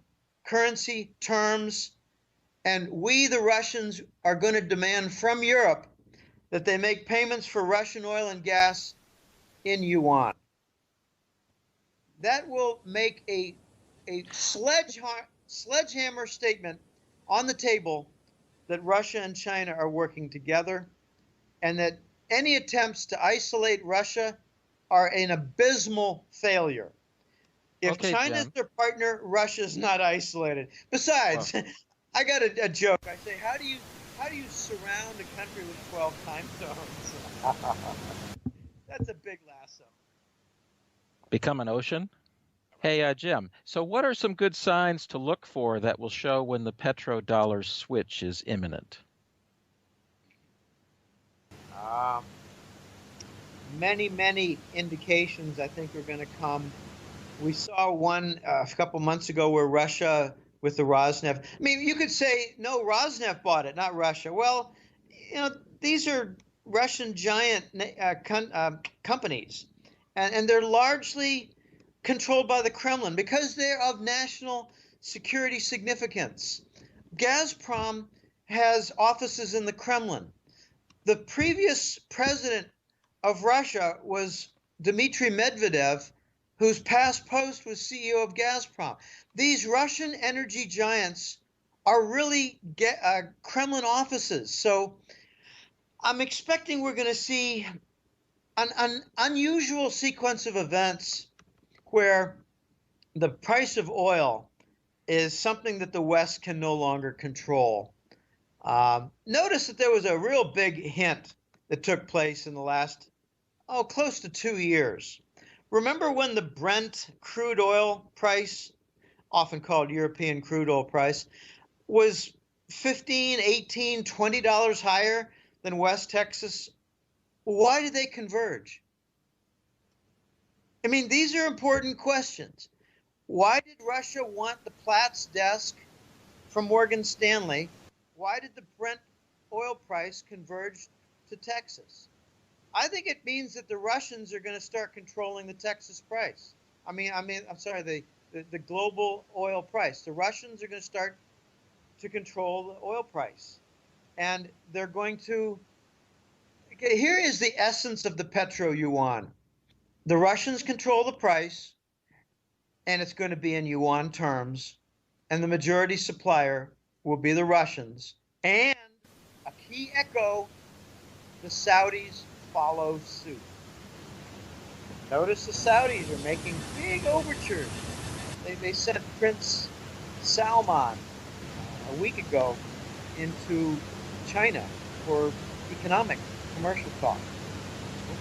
currency terms, and we, the Russians, are going to demand from Europe that they make payments for Russian oil and gas in yuan. That will make a sledgehammer statement on the table that Russia and China are working together, and that any attempts to isolate Russia are an abysmal failure. If China's their partner, Russia's not isolated. Besides, I got a joke. I say, how do you surround a country with 12 time zones? That's a big lasso. Become an ocean? Hey, Jim, so what are some good signs to look for that will show when the petrodollar switch is imminent? Many indications I think are going to come. We saw one a couple months ago where Russia with the Rosneft. I mean, you could say, no, Rosneft bought it, not Russia. Well, these are Russian giant companies, and they're largely controlled by the Kremlin because they're of national security significance. Gazprom has offices in the Kremlin. The previous president of Russia was Dmitry Medvedev, whose past post was CEO of Gazprom. These Russian energy giants are really Kremlin offices. So I'm expecting we're going to see an unusual sequence of events where the price of oil is something that the West can no longer control. Notice that there was a real big hint that took place in the last, close to 2 years. Remember when the Brent crude oil price, often called European crude oil price, was $15, $18, $20 higher than West Texas? Why did they converge? I mean, these are important questions. Why did Russia want the Platts desk from Morgan Stanley? Why did the Brent oil price converge to Texas? I think it means that the Russians are going to start controlling the Texas price. I'm sorry, the global oil price. The Russians are going to start to control the oil price. And they're going to, here is the essence of the petro-yuan. The Russians control the price, and it's going to be in yuan terms, and the majority supplier will be the Russians. And a key echo, the Saudis follow suit. Notice the Saudis are making big overtures. They sent Prince Salman a week ago into China for economic, commercial talk.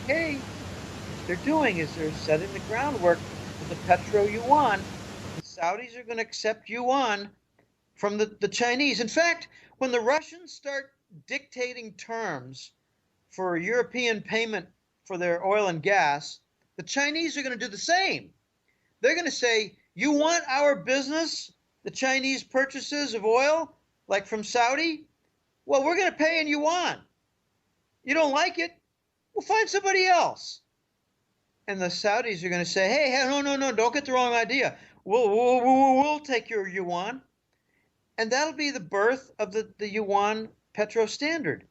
Okay, what they're doing is they're setting the groundwork for the petro-yuan. The Saudis are going to accept yuan from the Chinese. In fact, when the Russians start dictating terms for European payment for their oil and gas, the Chinese are going to do the same. They're going to say, you want our business, the Chinese purchases of oil, like from Saudi? Well, we're going to pay in yuan. You don't like it? We'll find somebody else. And the Saudis are going to say, hey, no, don't get the wrong idea. We'll take your yuan. And that'll be the birth of the yuan petro standard.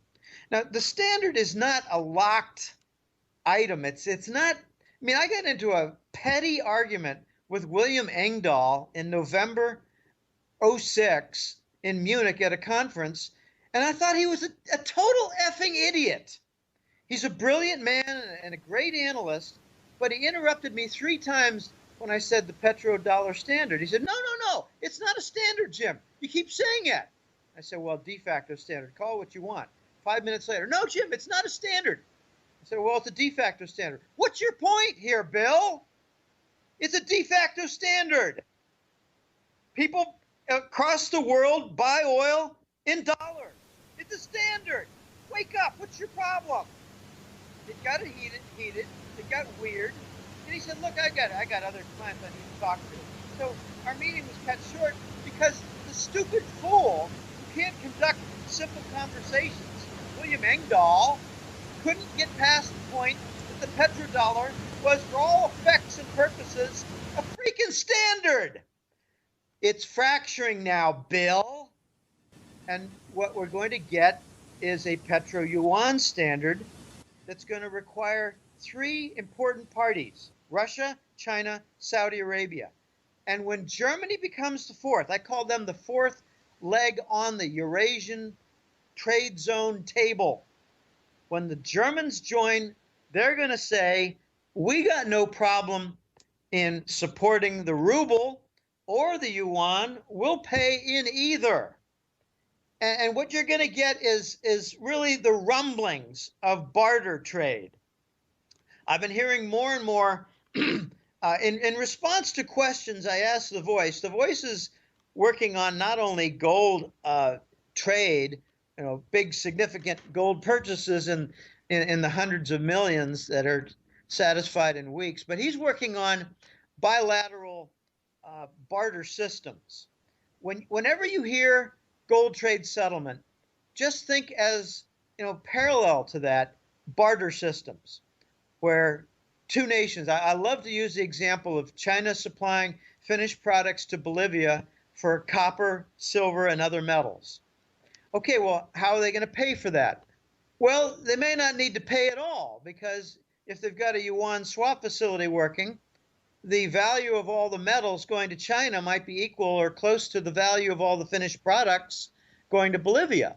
Now, the standard is not a locked item. It's not, I mean, I got into a petty argument with William Engdahl in November 06 in Munich at a conference, and I thought he was a total effing idiot. He's a brilliant man and a great analyst, but he interrupted me 3 times when I said the petrodollar standard. He said, no, it's not a standard, Jim. You keep saying it. I said, well, de facto standard. Call it what you want. 5 minutes later, no, Jim, it's not a standard. I said, well, it's a de facto standard. What's your point here, Bill? It's a de facto standard. People across the world buy oil in dollars. It's a standard. Wake up. What's your problem? It got heated. It got weird. And he said, look, I got other clients I need to talk to. So our meeting was cut short because the stupid fool who can't conduct simple conversations, William Engdahl, couldn't get past the point that the petrodollar was, for all effects and purposes, a freaking standard. It's fracturing now, Bill. And what we're going to get is a petro-yuan standard that's going to require 3 important parties: Russia, China, Saudi Arabia. And when Germany becomes the 4th, I call them the 4th leg on the Eurasian trade zone table. When the Germans join, they're going to say, we got no problem in supporting the ruble or the yuan. We'll pay in either. And what you're going to get is really the rumblings of barter trade. I've been hearing more and more in response to questions I asked The Voice. The Voice is working on not only gold trade, big significant gold purchases in the hundreds of millions that are satisfied in weeks, but he's working on bilateral barter systems. Whenever you hear gold trade settlement, just think as parallel to that, barter systems, where 2 nations. I love to use the example of China supplying finished products to Bolivia for copper, silver, and other metals. Okay, well, how are they going to pay for that? Well, they may not need to pay at all, because if they've got a yuan swap facility working, the value of all the metals going to China might be equal or close to the value of all the finished products going to Bolivia.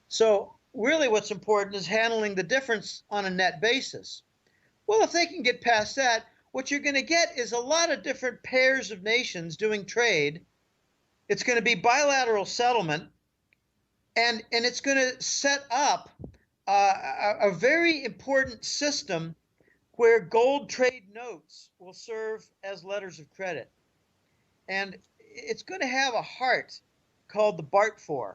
So really what's important is handling the difference on a net basis. Well, if they can get past that, what you're going to get is a lot of different pairs of nations doing trade. It's going to be bilateral settlement, and it's going to set up a very important system where gold trade notes will serve as letters of credit. And it's going to have a heart called the BART4.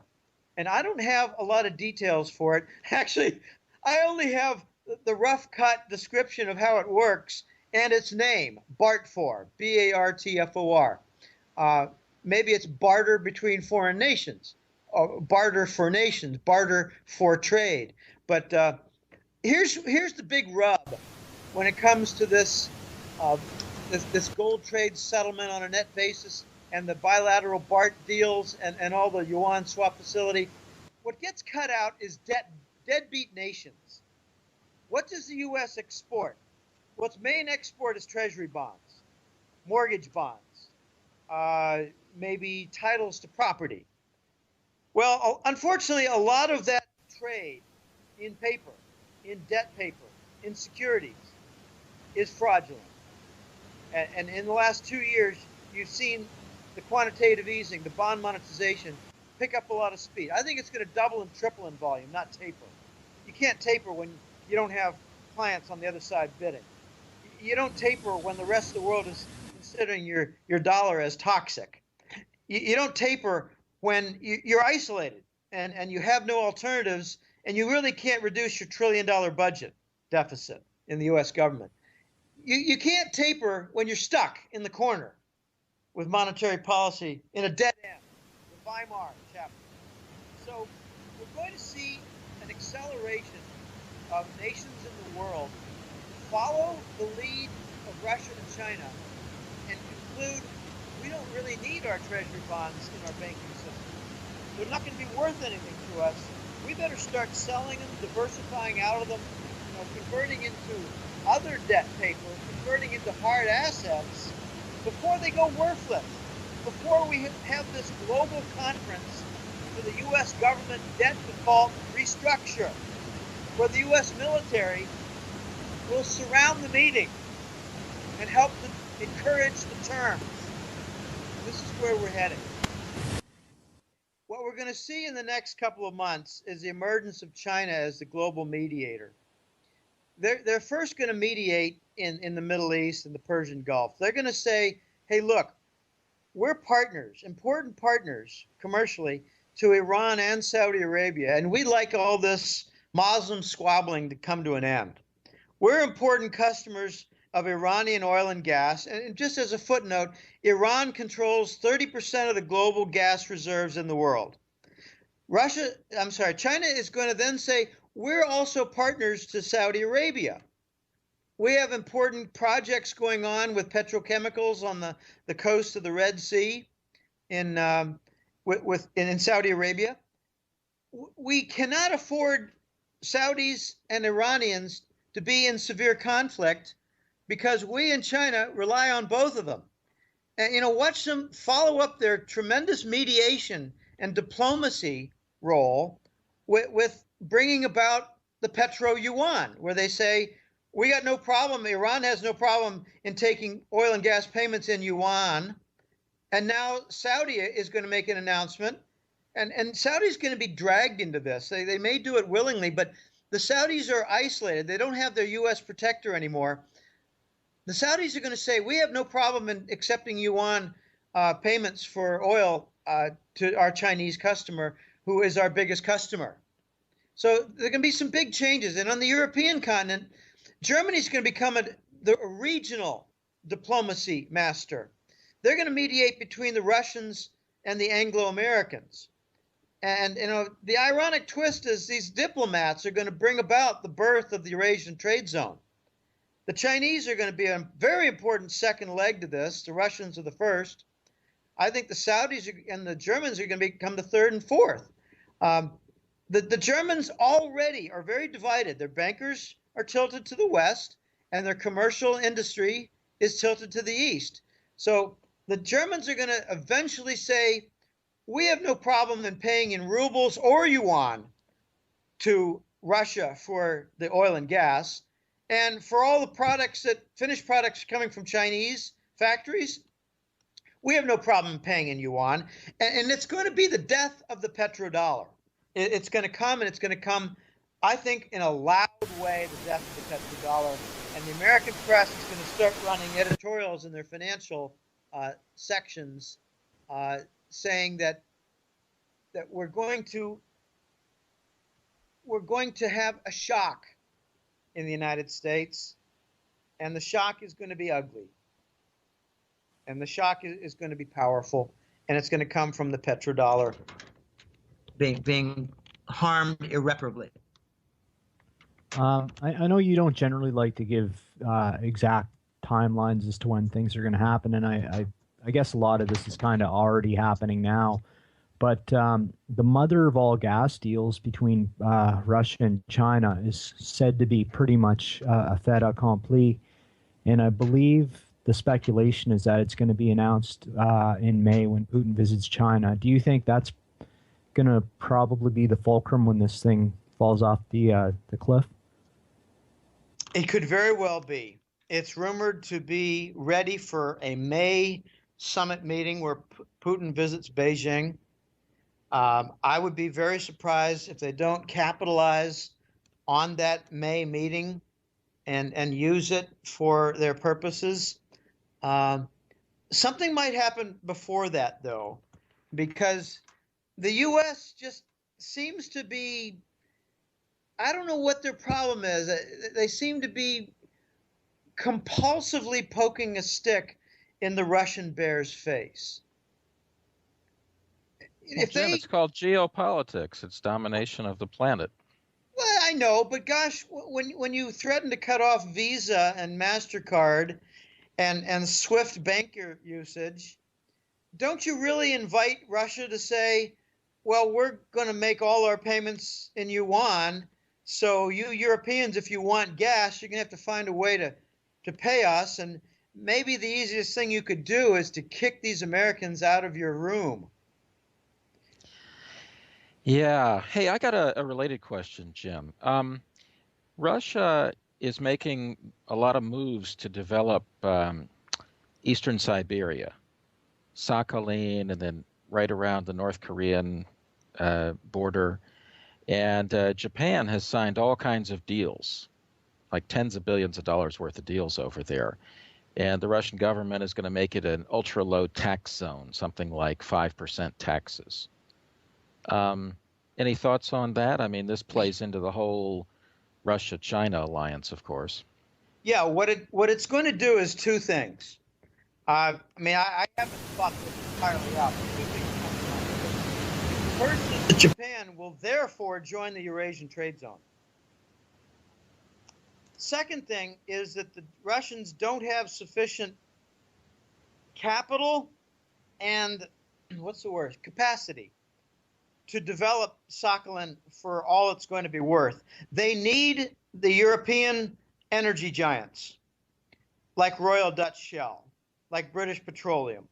And I don't have a lot of details for it. Actually, I only have the rough cut description of how it works and its name, BART4, B-A-R-T-F-O-R. Maybe it's barter between foreign nations, or barter for nations, barter for trade. But here's the big rub when it comes to this gold trade settlement on a net basis and the bilateral BART deals and all the yuan swap facility. What gets cut out is deadbeat nations. What does the U.S. export? Well, its main export is treasury bonds, mortgage bonds, maybe titles to property. Well, unfortunately, a lot of that trade in paper, in debt paper, in securities is fraudulent. And in the last 2 years, you've seen the quantitative easing, the bond monetization, pick up a lot of speed. I think it's going to double and triple in volume, not taper. You can't taper when you don't have clients on the other side bidding. You don't taper when the rest of the world is considering your dollar as toxic. You don't taper when you're isolated and you have no alternatives, and you really can't reduce your $1 trillion budget deficit in the U.S. government. You can't taper when you're stuck in the corner with monetary policy in a dead end, the Weimar chapter. So we're going to see an acceleration of nations in the world follow the lead of Russia and China and conclude we don't really need our treasury bonds in our banking system. They're not going to be worth anything to us. We better start selling them, diversifying out of them, converting into other debt paper, converting into hard assets before they go worthless, before we have this global conference for the U.S. government debt default restructure, where the U.S. military will surround the meeting and help to encourage the terms. This is where we're heading. What we're going to see in the next couple of months is the emergence of China as the global mediator. They're first going to mediate in the Middle East and the Persian Gulf. They're going to say, hey, look, we're partners, important partners commercially to Iran and Saudi Arabia, and we'd like all this Muslim squabbling to come to an end. We're important customers of Iranian oil and gas, and just as a footnote, Iran controls 30% of the global gas reserves in the world. China is going to then say, we're also partners to Saudi Arabia. We have important projects going on with petrochemicals on the coast of the Red Sea in Saudi Arabia. We cannot afford Saudis and Iranians to be in severe conflict because we in China rely on both of them. And, watch them follow up their tremendous mediation and diplomacy role with bringing about the petro-yuan, where they say, we got no problem, Iran has no problem in taking oil and gas payments in yuan. And now Saudi is going to make an announcement, and Saudi's going to be dragged into this. They may do it willingly, but the Saudis are isolated. They don't have their U.S. protector anymore. The Saudis are going to say, we have no problem in accepting yuan payments for oil to our Chinese customer, who is our biggest customer. So there are going to be some big changes. And on the European continent, Germany's going to become the regional diplomacy master. They're going to mediate between the Russians and the Anglo-Americans. And, the ironic twist is these diplomats are going to bring about the birth of the Eurasian trade zone. The Chinese are going to be a very important second leg to this. The Russians are the first. I think the Saudis and the Germans are going to become the third and fourth. The Germans already are very divided. Their bankers are tilted to the west, and their commercial industry is tilted to the east. So the Germans are going to eventually say, we have no problem in paying in rubles or yuan to Russia for the oil and gas. And for all the finished products coming from Chinese factories, we have no problem paying in yuan. And it's going to be the death of the petrodollar. It's going to come, and it's going to come, I think, in a loud way, the death of the petrodollar. And the American press is going to start running editorials in their financial sections saying that we're going to have a shock in the United States, and the shock is going to be ugly, and the shock is going to be powerful, and it's going to come from the petrodollar being harmed irreparably. I know you don't generally like to give exact timelines as to when things are going to happen, and I guess a lot of this is kind of already happening now. But the mother of all gas deals between Russia and China is said to be pretty much a fait accompli, and I believe the speculation is that it's going to be announced in May when Putin visits China. Do you think that's going to probably be the fulcrum when this thing falls off the cliff? It could very well be. It's rumored to be ready for a May summit meeting where Putin visits Beijing. I would be very surprised if they don't capitalize on that May meeting and use it for their purposes. Something might happen before that, though, because the U.S. just seems to be, I don't know what their problem is. They seem to be compulsively poking a stick in the Russian bear's face. Well, If Jim, they, it's called geopolitics. It's domination of the planet. well, I know, but gosh, when you threaten to cut off Visa and MasterCard and Swift bank usage, don't you really invite Russia to say, well, we're going to make all our payments in yuan, so you Europeans, if you want gas, you're going to have to find a way to pay us, and maybe the easiest thing you could do is to kick these Americans out of your room. Yeah. Hey, I got a related question, Jim. Russia is making a lot of moves to develop eastern Siberia, Sakhalin, and then right around the North Korean border. And Japan has signed all kinds of deals, like tens of billions of dollars worth of deals over there. And the Russian government is going to make it an ultra low tax zone, something like 5% taxes. Any thoughts on that? I mean, this plays into the whole Russia-China alliance, of course. Yeah, what it's going to do is two things. I mean, I haven't thought this entirely out. First is that Japan will therefore join the Eurasian trade zone. Second thing is that the Russians don't have sufficient capital and, what's the word, capacity to develop Sakhalin for all it's going to be worth. They need the European energy giants like Royal Dutch Shell, like British Petroleum.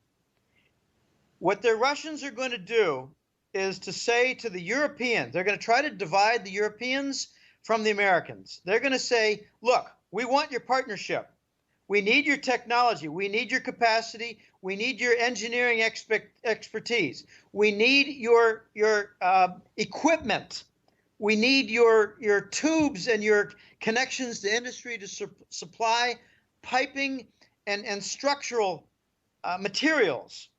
What the Russians are going to do is to say to the Europeans, they're going to try to divide the Europeans from the Americans. They're going to say, look, we want your partnership. We need your technology. We need your capacity. We need your engineering expertise. We need your equipment. We need your tubes and your connections to industry to supply piping and structural materials.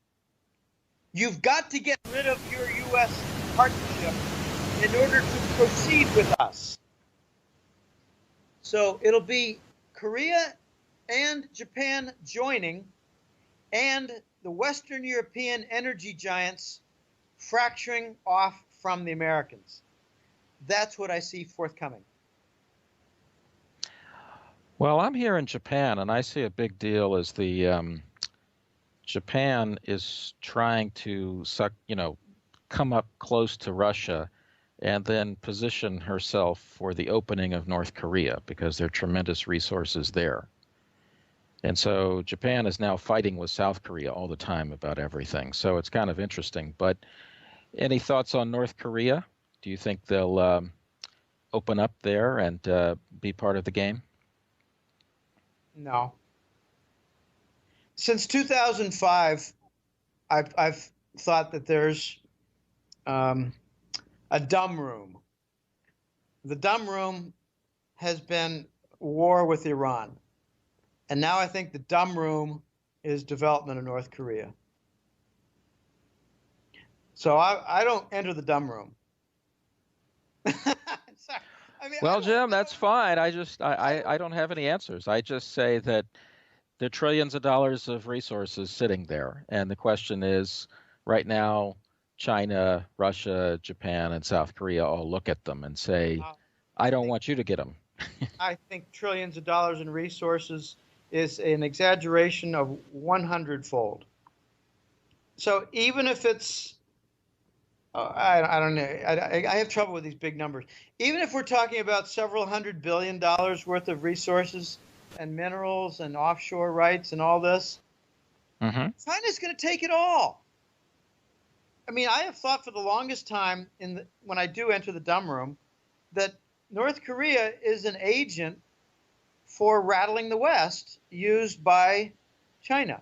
You've got to get rid of your U.S. partnership in order to proceed with us. So it'll be Korea and Japan joining, and the Western European energy giants fracturing off from the Americans. That's what I see forthcoming. Well, I'm here in Japan, and I see a big deal as the Japan is trying to come up close to Russia and then position herself for the opening of North Korea because there are tremendous resources there. And so Japan is now fighting with South Korea all the time about everything. So it's kind of interesting. But any thoughts on North Korea? Do you think they'll open up there and be part of the game? No. Since 2005, I've thought that there's a dumb room. The dumb room has been war with Iran. And now I think the dumb room is development of North Korea. So I don't enter the dumb room. Sorry. I mean, well, Jim, that's fine. I don't have any answers. I just say that there are trillions of dollars of resources sitting there. And the question is, right now, China, Russia, Japan, and South Korea all look at them and say, I don't want you to get them. I think trillions of dollars in resources is an exaggeration of 100-fold. So even if it's, I don't know, I have trouble with these big numbers. Even if we're talking about several $100 billion worth of resources and minerals and offshore rights and all this, China's going to take it all. I mean, I have thought for the longest time when I do enter the dumb room that North Korea is an agent for rattling the West used by China.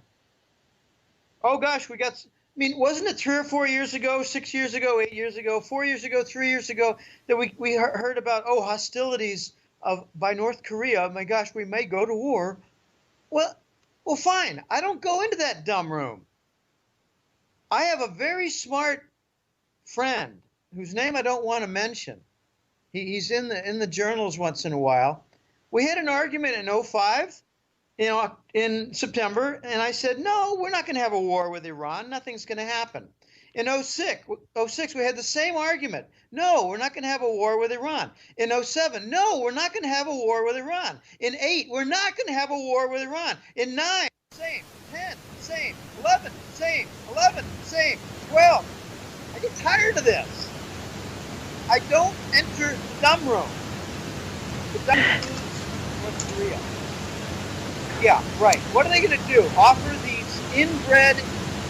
Oh gosh, we got mean, wasn't it 3 or 4 years ago, 6 years ago, 8 years ago, 4 years ago, 3 years ago that we heard about, oh, hostilities by North Korea? My gosh, we may go to war. Well, fine. I don't go into that dumb room. I have a very smart friend whose name I don't want to mention. He's in the journals once in a while. We had an argument in '05, in September, and I said, no, we're not going to have a war with Iran. Nothing's going to happen. In '06, we had the same argument. No, we're not going to have a war with Iran. In '07, no, we're not going to have a war with Iran. In '08, we're not going to have a war with Iran. In '09, same. 10, same. 11, same. 11, same. 12. I get tired of this. I don't enter the dumb room. The dumb room is North Korea. Yeah, right. What are they going to do? Offer these inbred,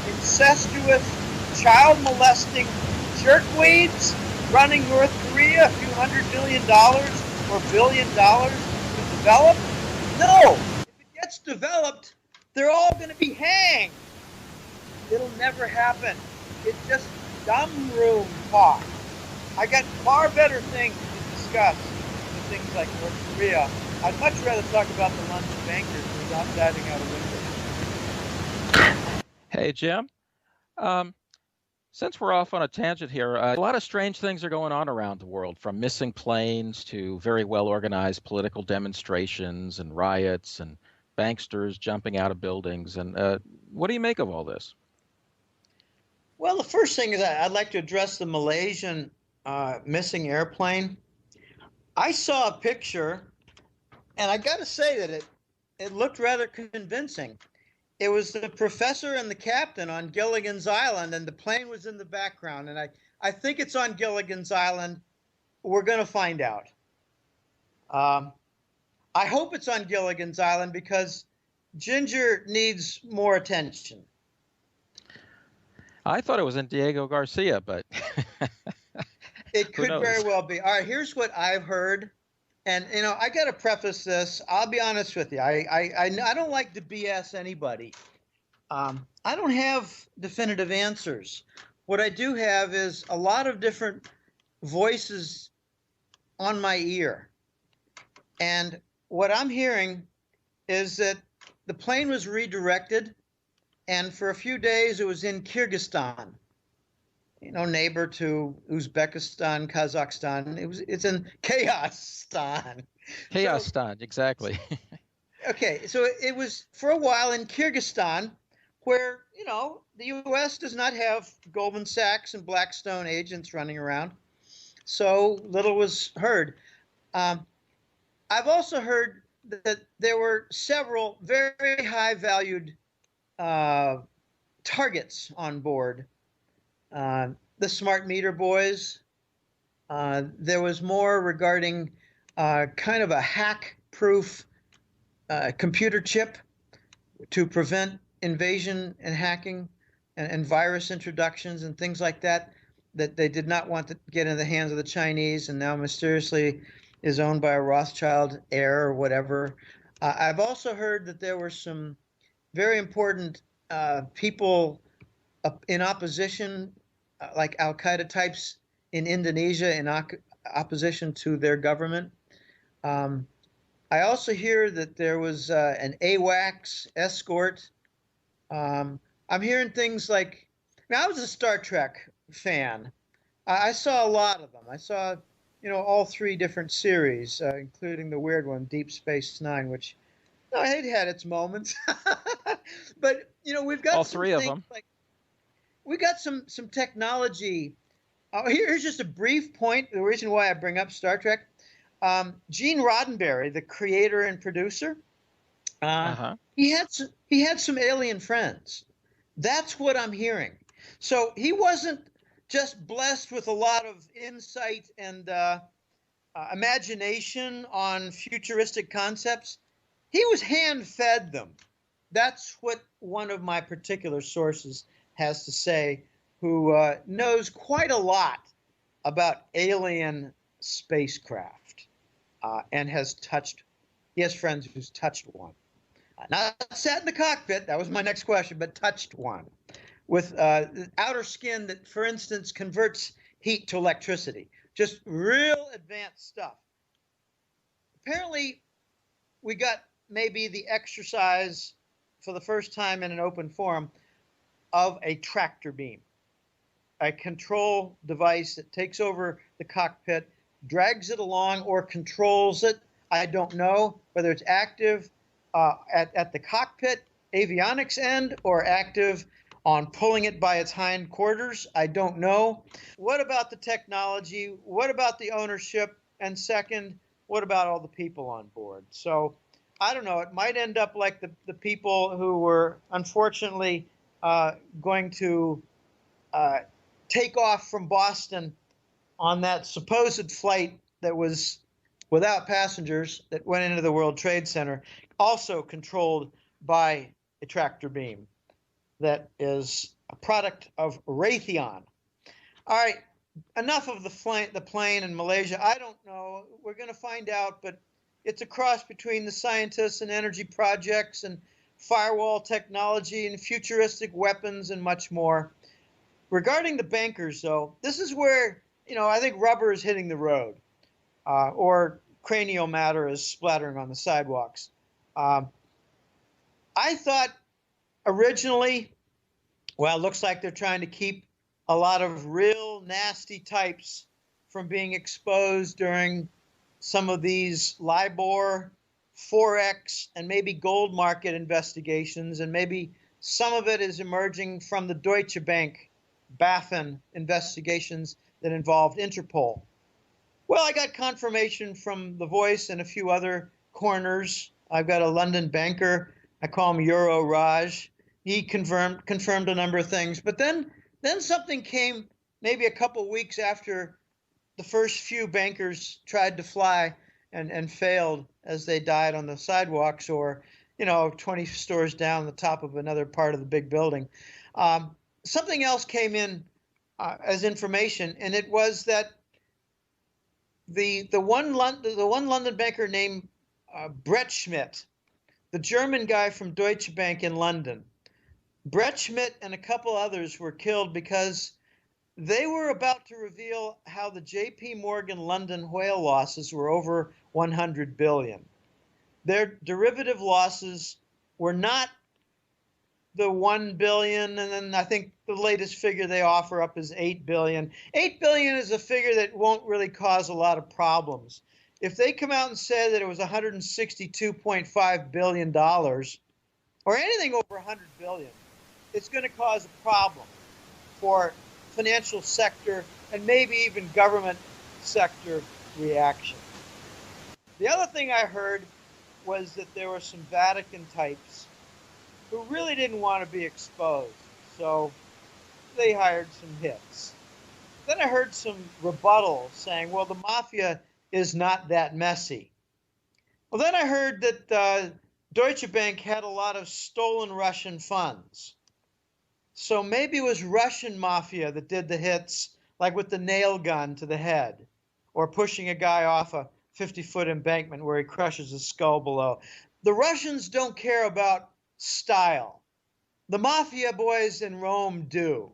incestuous, child-molesting jerkweeds running North Korea a few $100 million or $1 billion to develop? No! If it gets developed, they're all going to be hanged. It'll never happen. It's just dumb room talk. I got far better things to discuss than things like North Korea. I'd much rather talk about the London bankers without diving out a window. Hey, Jim. Since we're off on a tangent here, a lot of strange things are going on around the world, from missing planes to very well-organized political demonstrations and riots and banksters jumping out of buildings. And what do you make of all this? Well, the first thing is I'd like to address the Malaysian missing airplane. I saw a picture, and I got to say that it looked rather convincing. It was the professor and the captain on Gilligan's Island, and the plane was in the background. And I think it's on Gilligan's Island. We're going to find out. I hope it's on Gilligan's Island because Ginger needs more attention. I thought it was in Diego Garcia, but it could very well be. All right, here's what I've heard. And, I got to preface this. I'll be honest with you. I don't like to BS anybody. I don't have definitive answers. What I do have is a lot of different voices on my ear. And what I'm hearing is that the plane was redirected, and for a few days it was in Kyrgyzstan, neighbor to Uzbekistan, Kazakhstan. It's in Chaos-stan. Chaos-stan, exactly. Okay, so it was for a while in Kyrgyzstan, where, the U.S. does not have Goldman Sachs and Blackstone agents running around, so little was heard. I've also heard that there were several very high-valued targets on board. The smart meter boys. There was more regarding kind of a hack-proof computer chip to prevent invasion and hacking and virus introductions and things like that they did not want to get into the hands of the Chinese, and now mysteriously is owned by a Rothschild heir or whatever. I've also heard that there were some very important people in opposition, like Al-Qaeda types in Indonesia, in opposition to their government. I also hear that there was an AWACS escort. I'm hearing things like, now I was a Star Trek fan. I saw a lot of them. I saw, all three different series, including the weird one, Deep Space Nine, which it had its moments. But, we've got all three of them. We got some technology. Here's just a brief point. The reason why I bring up Star Trek. Gene Roddenberry, the creator and producer, he had some alien friends. That's what I'm hearing. So he wasn't just blessed with a lot of insight and imagination on futuristic concepts. He was hand-fed them. That's what one of my particular sources has to say, who knows quite a lot about alien spacecraft and he has friends who's touched one. Not sat in the cockpit, that was my next question, but touched one. with outer skin that, for instance, converts heat to electricity. Just real advanced stuff. Apparently, we got maybe the exercise for the first time in an open forum of a tractor beam, a control device that takes over the cockpit, drags it along or controls it. I don't know whether it's active at the cockpit avionics end or active on pulling it by its hind quarters. I don't know. What about the technology? What about the ownership? And second, what about all the people on board? So I don't know. It might end up like the people who were unfortunately going to take off from Boston on that supposed flight that was without passengers that went into the World Trade Center, also controlled by a tractor beam that is a product of Raytheon. All right, enough of the plane in Malaysia. I don't know. We're going to find out, but it's a cross between the scientists and energy projects and firewall technology and futuristic weapons and much more. Regarding the bankers, though, this is where, I think rubber is hitting the road, or cranial matter is splattering on the sidewalks. I thought originally, well, it looks like they're trying to keep a lot of real nasty types from being exposed during some of these LIBOR, Forex, and maybe gold market investigations, and maybe some of it is emerging from the Deutsche Bank BaFin investigations that involved Interpol. Well, I got confirmation from The Voice and a few other corners. I've got a London banker. I call him Euro Raj. He confirmed a number of things. But then something came maybe a couple weeks after the first few bankers tried to fly and failed as they died on the sidewalks or, 20 stores down the top of another part of the big building. Something else came in as information, and it was that the one London banker named Brett Schmidt, the German guy from Deutsche Bank in London, Brett Schmidt and a couple others were killed because they were about to reveal how the J.P. Morgan London whale losses were over 100 billion. Their derivative losses were not the 1 billion, and then I think the latest figure they offer up is 8 billion. 8 billion is a figure that won't really cause a lot of problems. If they come out and say that it was $162.5 billion or anything over 100 billion, it's going to cause a problem for financial sector and maybe even government sector reaction. The other thing I heard was that there were some Vatican types who really didn't want to be exposed, so they hired some hits. Then I heard some rebuttal saying, well, the mafia is not that messy. Well, then I heard that Deutsche Bank had a lot of stolen Russian funds. So maybe it was Russian mafia that did the hits, like with the nail gun to the head, or pushing a guy off a 50-foot embankment where he crushes his skull below. The Russians don't care about style. The mafia boys in Rome do.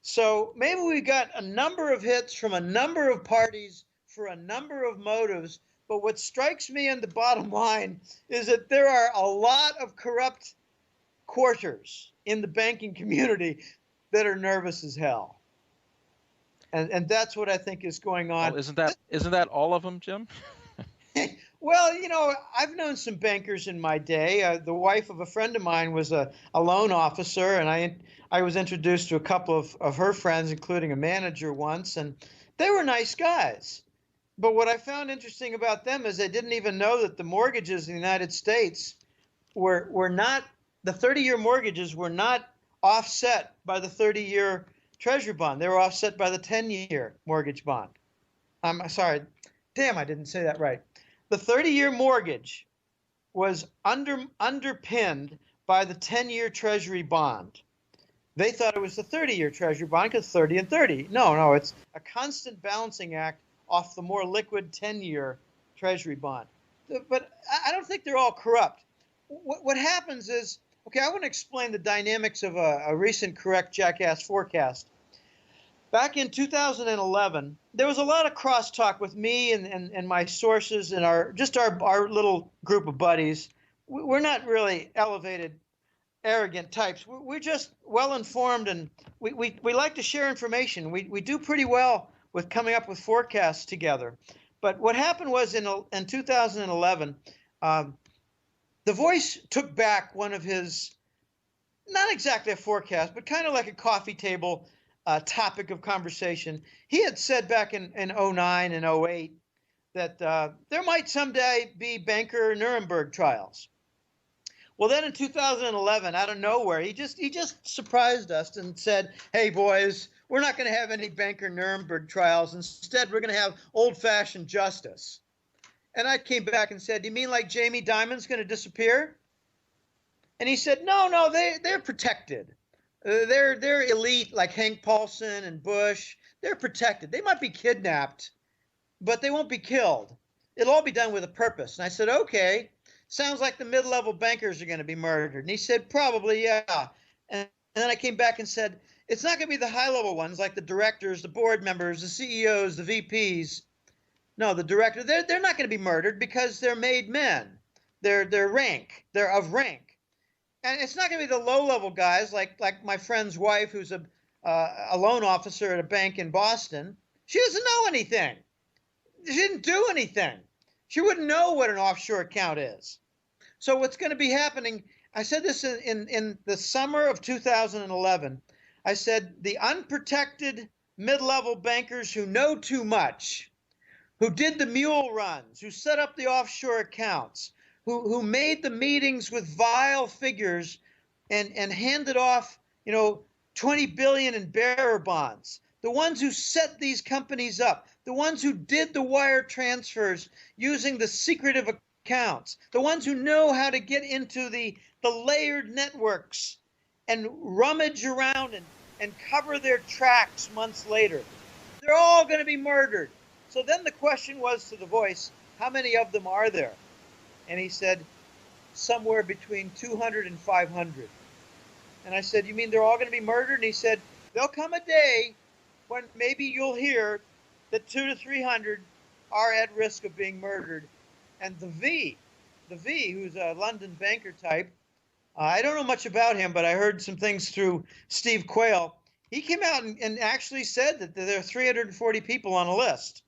So maybe we got a number of hits from a number of parties for a number of motives. But what strikes me in the bottom line is that there are a lot of corrupt quarters in the banking community that are nervous as hell. And that's what I think is going on. Well, isn't that all of them, Jim? Well, I've known some bankers in my day. The wife of a friend of mine was a loan officer, and I was introduced to a couple of her friends, including a manager once, and they were nice guys. But what I found interesting about them is they didn't even know that the mortgages in the United States were not, the 30-year mortgages were not offset by the 30-year Treasury bond. They were offset by the 10-year mortgage bond. I'm sorry. Damn, I didn't say that right. The 30-year mortgage was underpinned by the 10-year Treasury bond. They thought it was the 30-year Treasury bond because 30 and 30. No, it's a constant balancing act off the more liquid 10-year Treasury bond. But I don't think they're all corrupt. What happens is Okay, I want to explain the dynamics of a recent correct jackass forecast. Back in 2011, there was a lot of crosstalk with me and my sources and our little group of buddies. We're not really elevated, arrogant types. We're just well informed, and we like to share information. We do pretty well with coming up with forecasts together. But what happened was in 2011, The Voice took back one of his, not exactly a forecast, but kind of like a coffee table topic of conversation. He had said back in 09 and 08 that there might someday be banker Nuremberg trials. Well, then in 2011, out of nowhere, he just surprised us and said, "Hey, boys, we're not going to have any banker Nuremberg trials. Instead, we're going to have old-fashioned justice." And I came back and said, "You mean like Jamie Dimon's going to disappear?" And he said, "No, they're protected. They're elite, like Hank Paulson and Bush. They're protected. They might be kidnapped, but they won't be killed. It'll all be done with a purpose." And I said, "Okay. Sounds like the mid-level bankers are going to be murdered." And he said, "Probably, yeah." And then I came back and said, "It's not going to be the high-level ones like the directors, the board members, the CEOs, the VPs. No, the director, they're not going to be murdered because they're made men. They're of rank. And it's not going to be the low-level guys like my friend's wife, who's a loan officer at a bank in Boston. She doesn't know anything. She didn't do anything. She wouldn't know what an offshore account is. So what's going to be happening, I said this in the summer of 2011, I said the unprotected mid-level bankers who know too much, who did the mule runs, who set up the offshore accounts, who made the meetings with vile figures and handed off, 20 billion in bearer bonds, the ones who set these companies up, the ones who did the wire transfers using the secretive accounts, the ones who know how to get into the layered networks and rummage around and cover their tracks months later. They're all going to be murdered. So then the question was to The Voice, how many of them are there? And he said, somewhere between 200 and 500. And I said, "You mean they're all going to be murdered?" And he said, "There'll come a day when maybe you'll hear that 200 to 300 are at risk of being murdered." And the V, who's a London banker type, I don't know much about him, but I heard some things through Steve Quayle. He came out and actually said that there are 340 people on a list.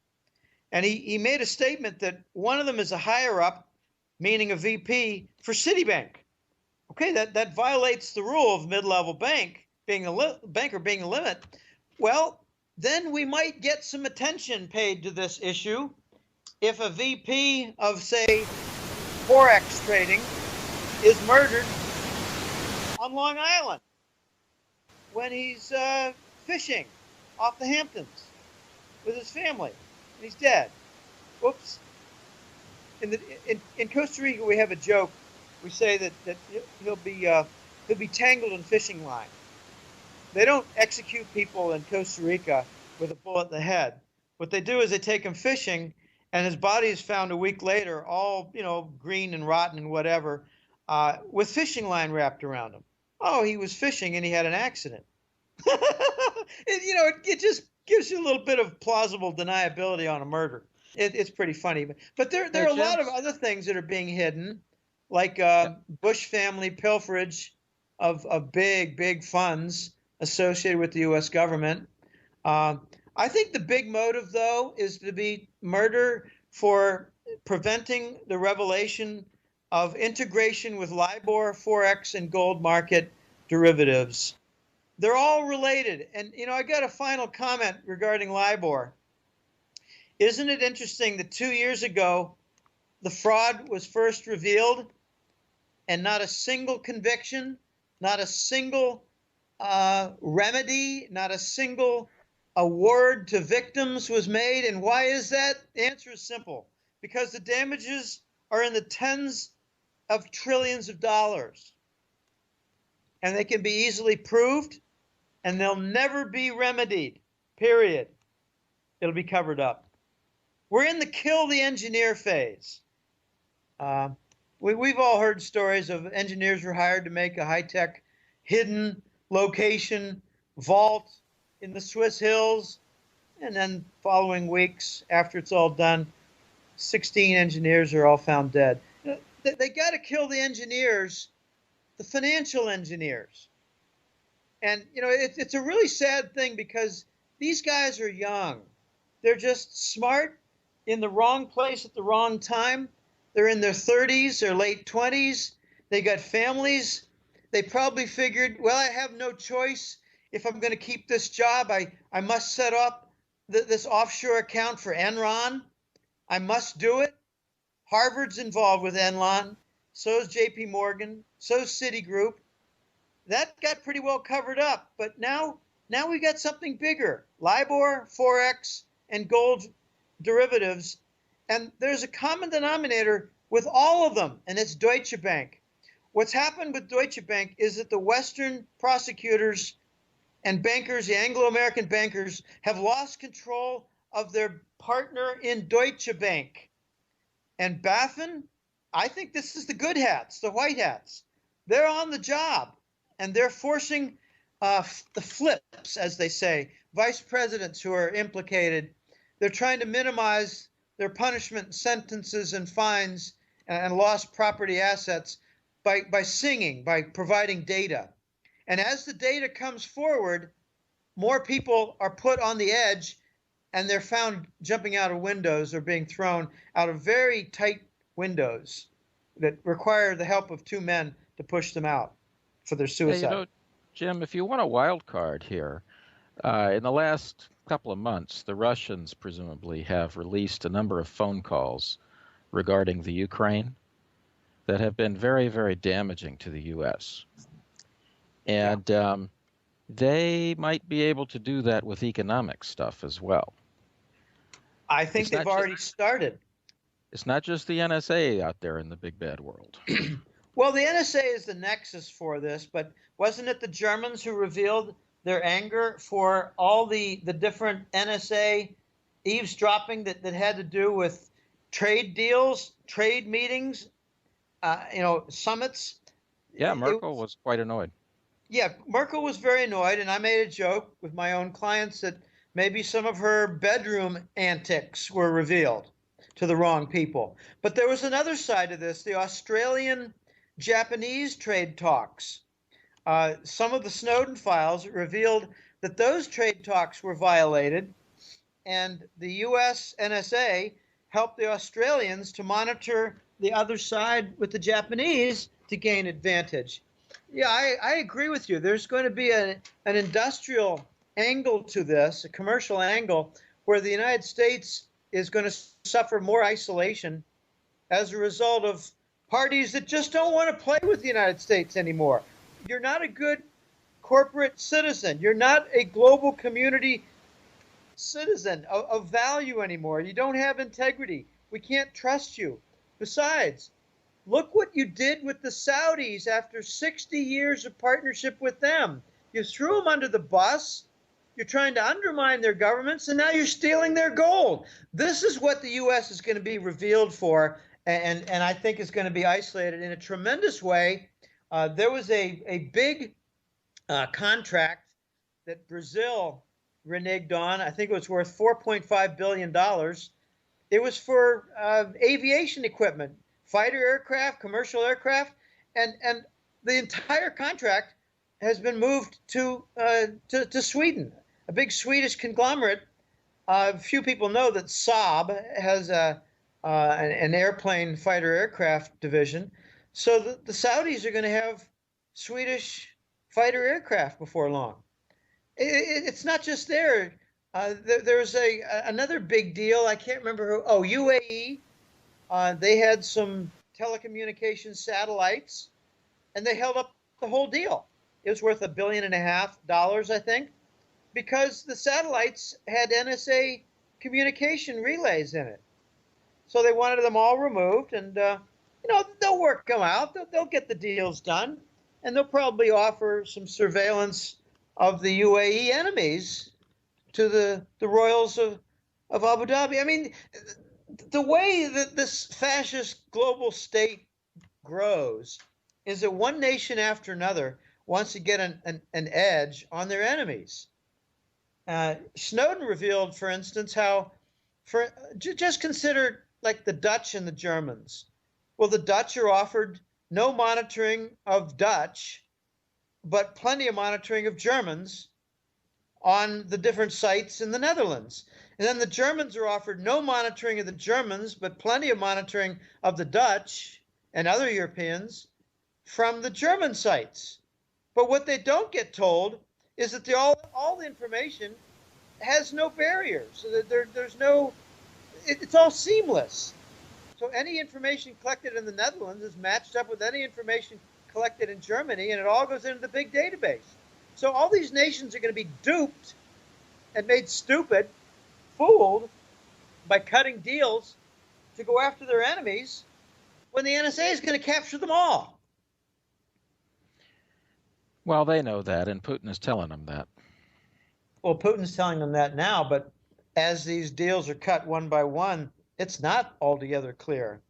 And he made a statement that one of them is a higher up, meaning a VP for Citibank. Okay, that violates the rule of mid-level banker being a limit. Well, then we might get some attention paid to this issue if a VP of, say, Forex trading is murdered on Long Island when he's fishing off the Hamptons with his family, and he's dead. Whoops. In Costa Rica, we have a joke. We say that he'll be tangled in fishing line. They don't execute people in Costa Rica with a bullet in the head. What they do is they take him fishing, and his body is found a week later, all green and rotten and whatever, with fishing line wrapped around him. Oh, he was fishing and he had an accident. It just gives you a little bit of plausible deniability on a murder. It's pretty funny, but there are a lot of other things that are being hidden, like Bush family pilferage of big funds associated with the U.S. government. I think the big motive, though, is to be murder for preventing the revelation of integration with LIBOR, Forex, and gold market derivatives. They're all related. And, I got a final comment regarding LIBOR. Isn't it interesting that 2 years ago, the fraud was first revealed and not a single conviction, not a single remedy, not a single award to victims was made? And why is that? The answer is simple. Because the damages are in the tens of trillions of dollars. And they can be easily proved, and they'll never be remedied, period. It'll be covered up. We're in the kill the engineer phase. We've all heard stories of engineers were hired to make a high-tech hidden location vault in the Swiss hills, and then following weeks after it's all done, 16 engineers are all found dead. They got to kill the engineers, the financial engineers. And, it's a really sad thing because these guys are young. They're just smart in the wrong place at the wrong time. They're in their 30s or late 20s. They got families. They probably figured, well, I have no choice. If I'm going to keep this job, I must set up this offshore account for Enron. I must do it. Harvard's involved with Enron. So is JP Morgan. So is Citigroup. That got pretty well covered up. But now we got something bigger. LIBOR, Forex, and gold derivatives. And there's a common denominator with all of them, and it's Deutsche Bank. What's happened with Deutsche Bank is that the Western prosecutors and bankers, the Anglo-American bankers, have lost control of their partner in Deutsche Bank. And BaFin, I think this is the good hats, the white hats. They're on the job, and they're forcing the flips, as they say, vice presidents who are implicated. They're trying to minimize their punishment, sentences, and fines and lost property assets by providing data. And as the data comes forward, more people are put on the edge, and they're found jumping out of windows or being thrown out of very tight windows that require the help of two men to push them out for their suicide. Hey, Jim, if you want a wild card here, in the last couple of months, the Russians presumably have released a number of phone calls regarding the Ukraine that have been very, very damaging to the U.S. And they might be able to do that with economic stuff as well. I think they've already started. It's not just the NSA out there in the big bad world. Well, the NSA is the nexus for this, but wasn't it the Germans who revealed their anger for all the different NSA eavesdropping that had to do with trade deals, trade meetings, summits? Yeah, Merkel was quite annoyed. Yeah, Merkel was very annoyed, and I made a joke with my own clients that maybe some of her bedroom antics were revealed to the wrong people. But there was another side to this, the Australian-Japanese trade talks. Some of the Snowden files revealed that those trade talks were violated, and the U.S. NSA helped the Australians to monitor the other side with the Japanese to gain advantage. Yeah, I agree with you. There's going to be an industrial angle to this, a commercial angle, where the United States is going to suffer more isolation as a result of parties that just don't want to play with the United States anymore. You're not a good corporate citizen. You're not a global community citizen of value anymore. You don't have integrity. We can't trust you. Besides, look what you did with the Saudis after 60 years of partnership with them. You threw them under the bus. You're trying to undermine their governments, and now you're stealing their gold. This is what the U.S. is going to be revealed for, and I think is going to be isolated in a tremendous way. There was a big contract that Brazil reneged on. I think it was worth $4.5 billion. It was for aviation equipment, fighter aircraft, commercial aircraft, and the entire contract has been moved to Sweden, a big Swedish conglomerate. Few people know that Saab has an airplane fighter aircraft division. So the Saudis are going to have Swedish fighter aircraft before long. It's not just there. There's another big deal. I can't remember who. Oh, UAE. They had some telecommunications satellites, and they held up the whole deal. It was worth $1.5 billion, I think, because the satellites had NSA communication relays in it. So they wanted them all removed, and they'll work them out. They'll get the deals done, and they'll probably offer some surveillance of the UAE enemies to the royals of Abu Dhabi. I mean, the way that this fascist global state grows is that one nation after another wants to get an edge on their enemies. Snowden revealed, for instance, how just consider like the Dutch and the Germans. Well, the Dutch are offered no monitoring of Dutch, but plenty of monitoring of Germans on the different sites in the Netherlands. And then the Germans are offered no monitoring of the Germans, but plenty of monitoring of the Dutch and other Europeans from the German sites. But what they don't get told is that all the information has no barriers. So that there's no, it's all seamless. So any information collected in the Netherlands is matched up with any information collected in Germany, and it all goes into the big database. So all these nations are going to be duped and made stupid, fooled by cutting deals to go after their enemies when the NSA is going to capture them all. Well, they know that, and Putin is telling them that. Well, Putin's telling them that now, but as these deals are cut one by one, it's not altogether clear.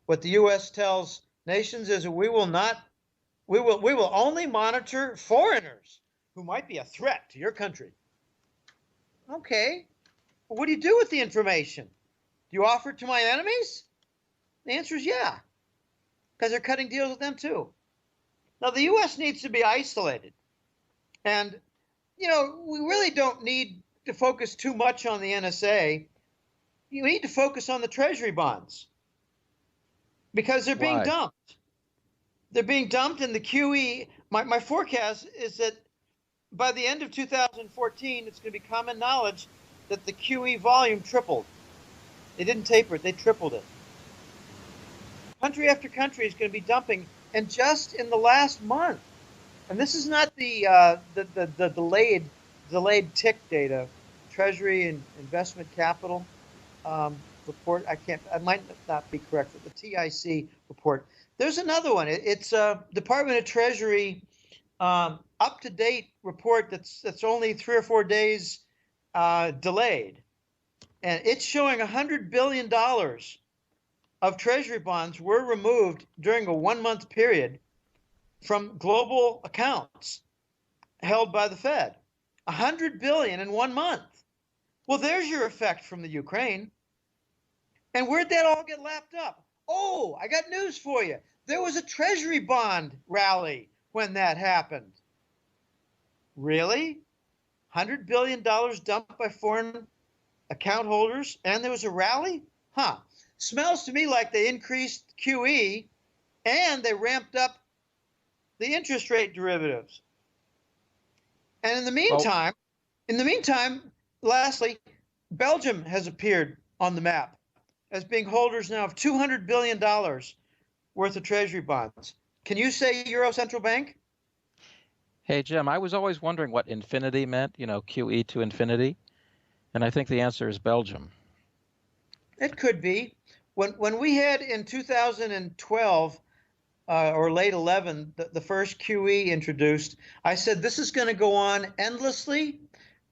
What the U.S. tells nations is that we will only monitor foreigners who might be a threat to your country. Okay, well, what do you do with the information? Do you offer it to my enemies? The answer is yeah, because they're cutting deals with them too. Now, the U.S. needs to be isolated. And, we really don't need to focus too much on the NSA. You need to focus on the Treasury bonds because they're being dumped. They're being dumped in the QE. My forecast is that by the end of 2014, it's going to be common knowledge that the QE volume tripled. They didn't taper it, they tripled it. Country after country is going to be dumping, and just in the last month. And this is not the delayed tick data, Treasury and Investment Capital report. I might not be correct, but the TIC report. There's another one. It's a Department of Treasury up-to-date report that's only 3 or 4 days delayed. And it's showing $100 billion of Treasury bonds were removed during a 1-month period from global accounts held by the Fed. $100 billion in 1 month. Well, there's your effect from the Ukraine. And where'd that all get lapped up? Oh, I got news for you. There was a Treasury bond rally when that happened. Really? $100 billion dumped by foreign account holders, and there was a rally? Huh. Smells to me like they increased QE and they ramped up the interest rate derivatives. And in the meantime, lastly, Belgium has appeared on the map as being holders now of $200 billion worth of Treasury bonds. Can you say Euro Central Bank? Hey, Jim, I was always wondering what infinity meant, QE to infinity. And I think the answer is Belgium. It could be. When we had in 2012 or late 11, the first QE introduced, I said this is going to go on endlessly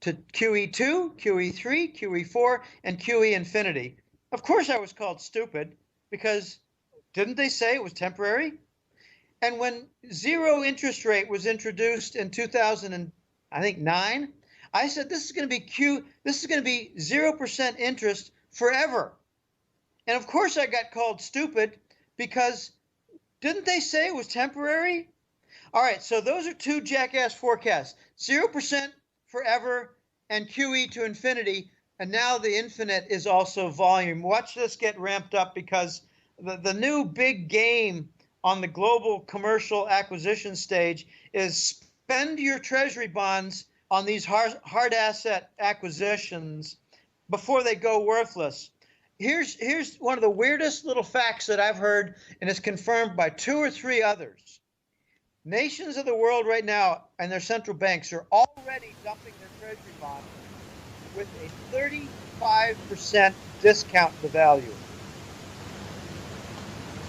to QE2, QE3, QE4, and QE infinity. Of course I was called stupid because didn't they say it was temporary? And when zero interest rate was introduced in 2009, I said this is going to be 0% interest forever. And of course I got called stupid because didn't they say it was temporary? All right, so those are two jackass forecasts. 0% forever and QE to infinity. And now the infinite is also volume. Watch this get ramped up because the new big game on the global commercial acquisition stage is spend your Treasury bonds on these hard asset acquisitions before they go worthless. Here's one of the weirdest little facts that I've heard, and it's confirmed by 2 or 3 others. Nations of the world right now and their central banks are already dumping their Treasury bonds with a 35% discount to value.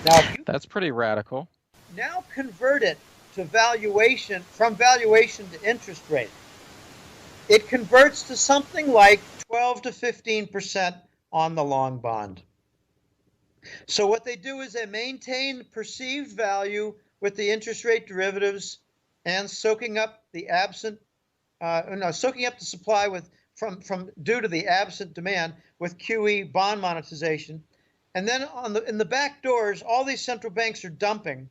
Now, that's pretty radical. Now convert it to valuation, from valuation to interest rate. It converts to something like 12 to 15% on the long bond. So what they do is they maintain perceived value with the interest rate derivatives and soaking up the supply with from due to the absent demand with QE bond monetization. And then in the back doors, all these central banks are dumping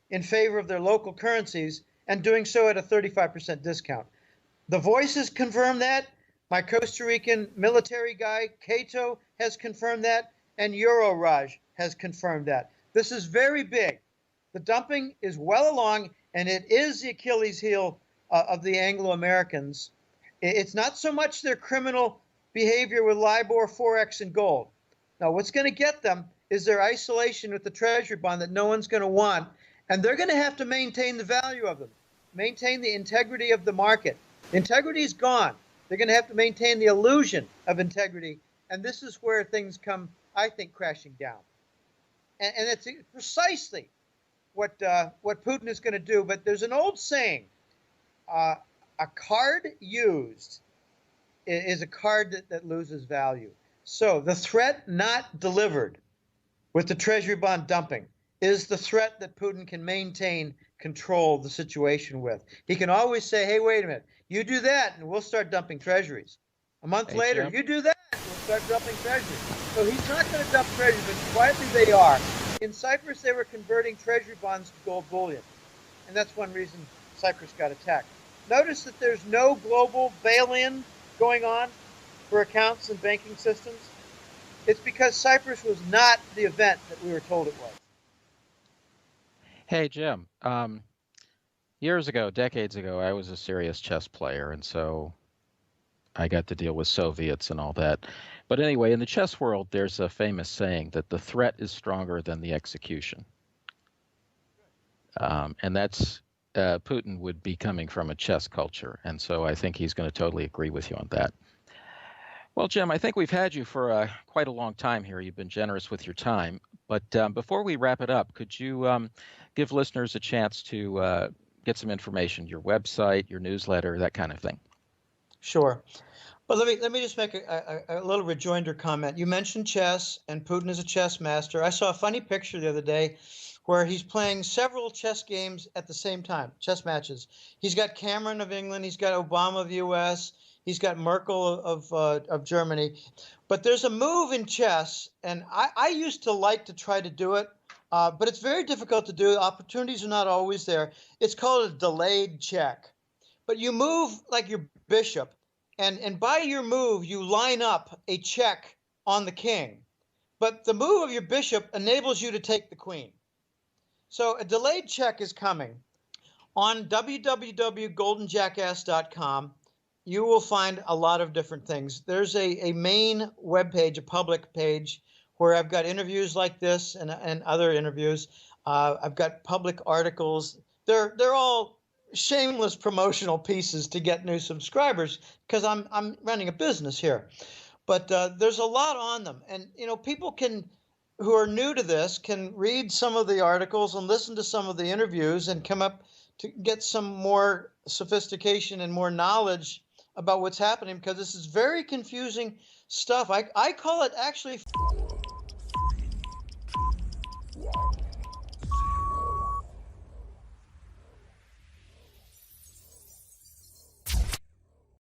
in favor of their local currencies and doing so at a 35% discount. The Voices confirm that. My Costa Rican military guy, Cato, has confirmed that. And Euroraj has confirmed that. This is very big. The dumping is well along, and it is the Achilles heel of the Anglo-Americans. It's not so much their criminal behavior with LIBOR, Forex, and gold. Now, what's going to get them is their isolation with the Treasury bond that no one's going to want, and they're going to have to maintain the value of them, maintain the integrity of the market. The integrity is gone. They're going to have to maintain the illusion of integrity, and this is where things come, I think, crashing down. And it's precisely what Putin is going to do. But there's an old saying, a card used is a card that loses value. So the threat not delivered with the Treasury bond dumping is the threat that Putin can maintain control of the situation with. He can always say, hey, wait a minute, you do that and we'll start dumping treasuries. A month later, Jim. you do that and we'll start dumping treasuries. So he's not going to dump treasuries, but quietly they are. In Cyprus, they were converting treasury bonds to gold bullion. And that's one reason Cyprus got attacked. Notice that there's no global bail-in going on for accounts and banking systems. It's because Cyprus was not the event that we were told it was. Hey, Jim. Years ago, decades ago, I was a serious chess player, and so I got to deal with Soviets and all that. But anyway, in the chess world, there's a famous saying that the threat is stronger than the execution. And that's Putin would be coming from a chess culture. And so I think he's going to totally agree with you on that. Well, Jim, I think we've had you for quite a long time here. You've been generous with your time. But before we wrap it up, could you give listeners a chance to get some information, your website, your newsletter, that kind of thing? Sure. But let me just make a little rejoinder comment. You mentioned chess, and Putin is a chess master. I saw a funny picture the other day where he's playing several chess games at the same time, chess matches. He's got Cameron of England, he's got Obama of the U.S., he's got Merkel of Germany. But there's a move in chess, and I used to like to try to do it, but it's very difficult to do. Opportunities are not always there. It's called a delayed check. But you move like your bishop, and by your move, you line up a check on the king. But the move of your bishop enables you to take the queen. So a delayed check is coming. On www.goldenjackass.com, you will find a lot of different things. There's a main webpage, a public page, where I've got interviews like this and other interviews. I've got public articles. They're all shameless promotional pieces to get new subscribers because I'm running a business here. But there's a lot on them. And, people who are new to this can read some of the articles and listen to some of the interviews and come up to get some more sophistication and more knowledge about what's happening, because this is very confusing stuff. I call it actually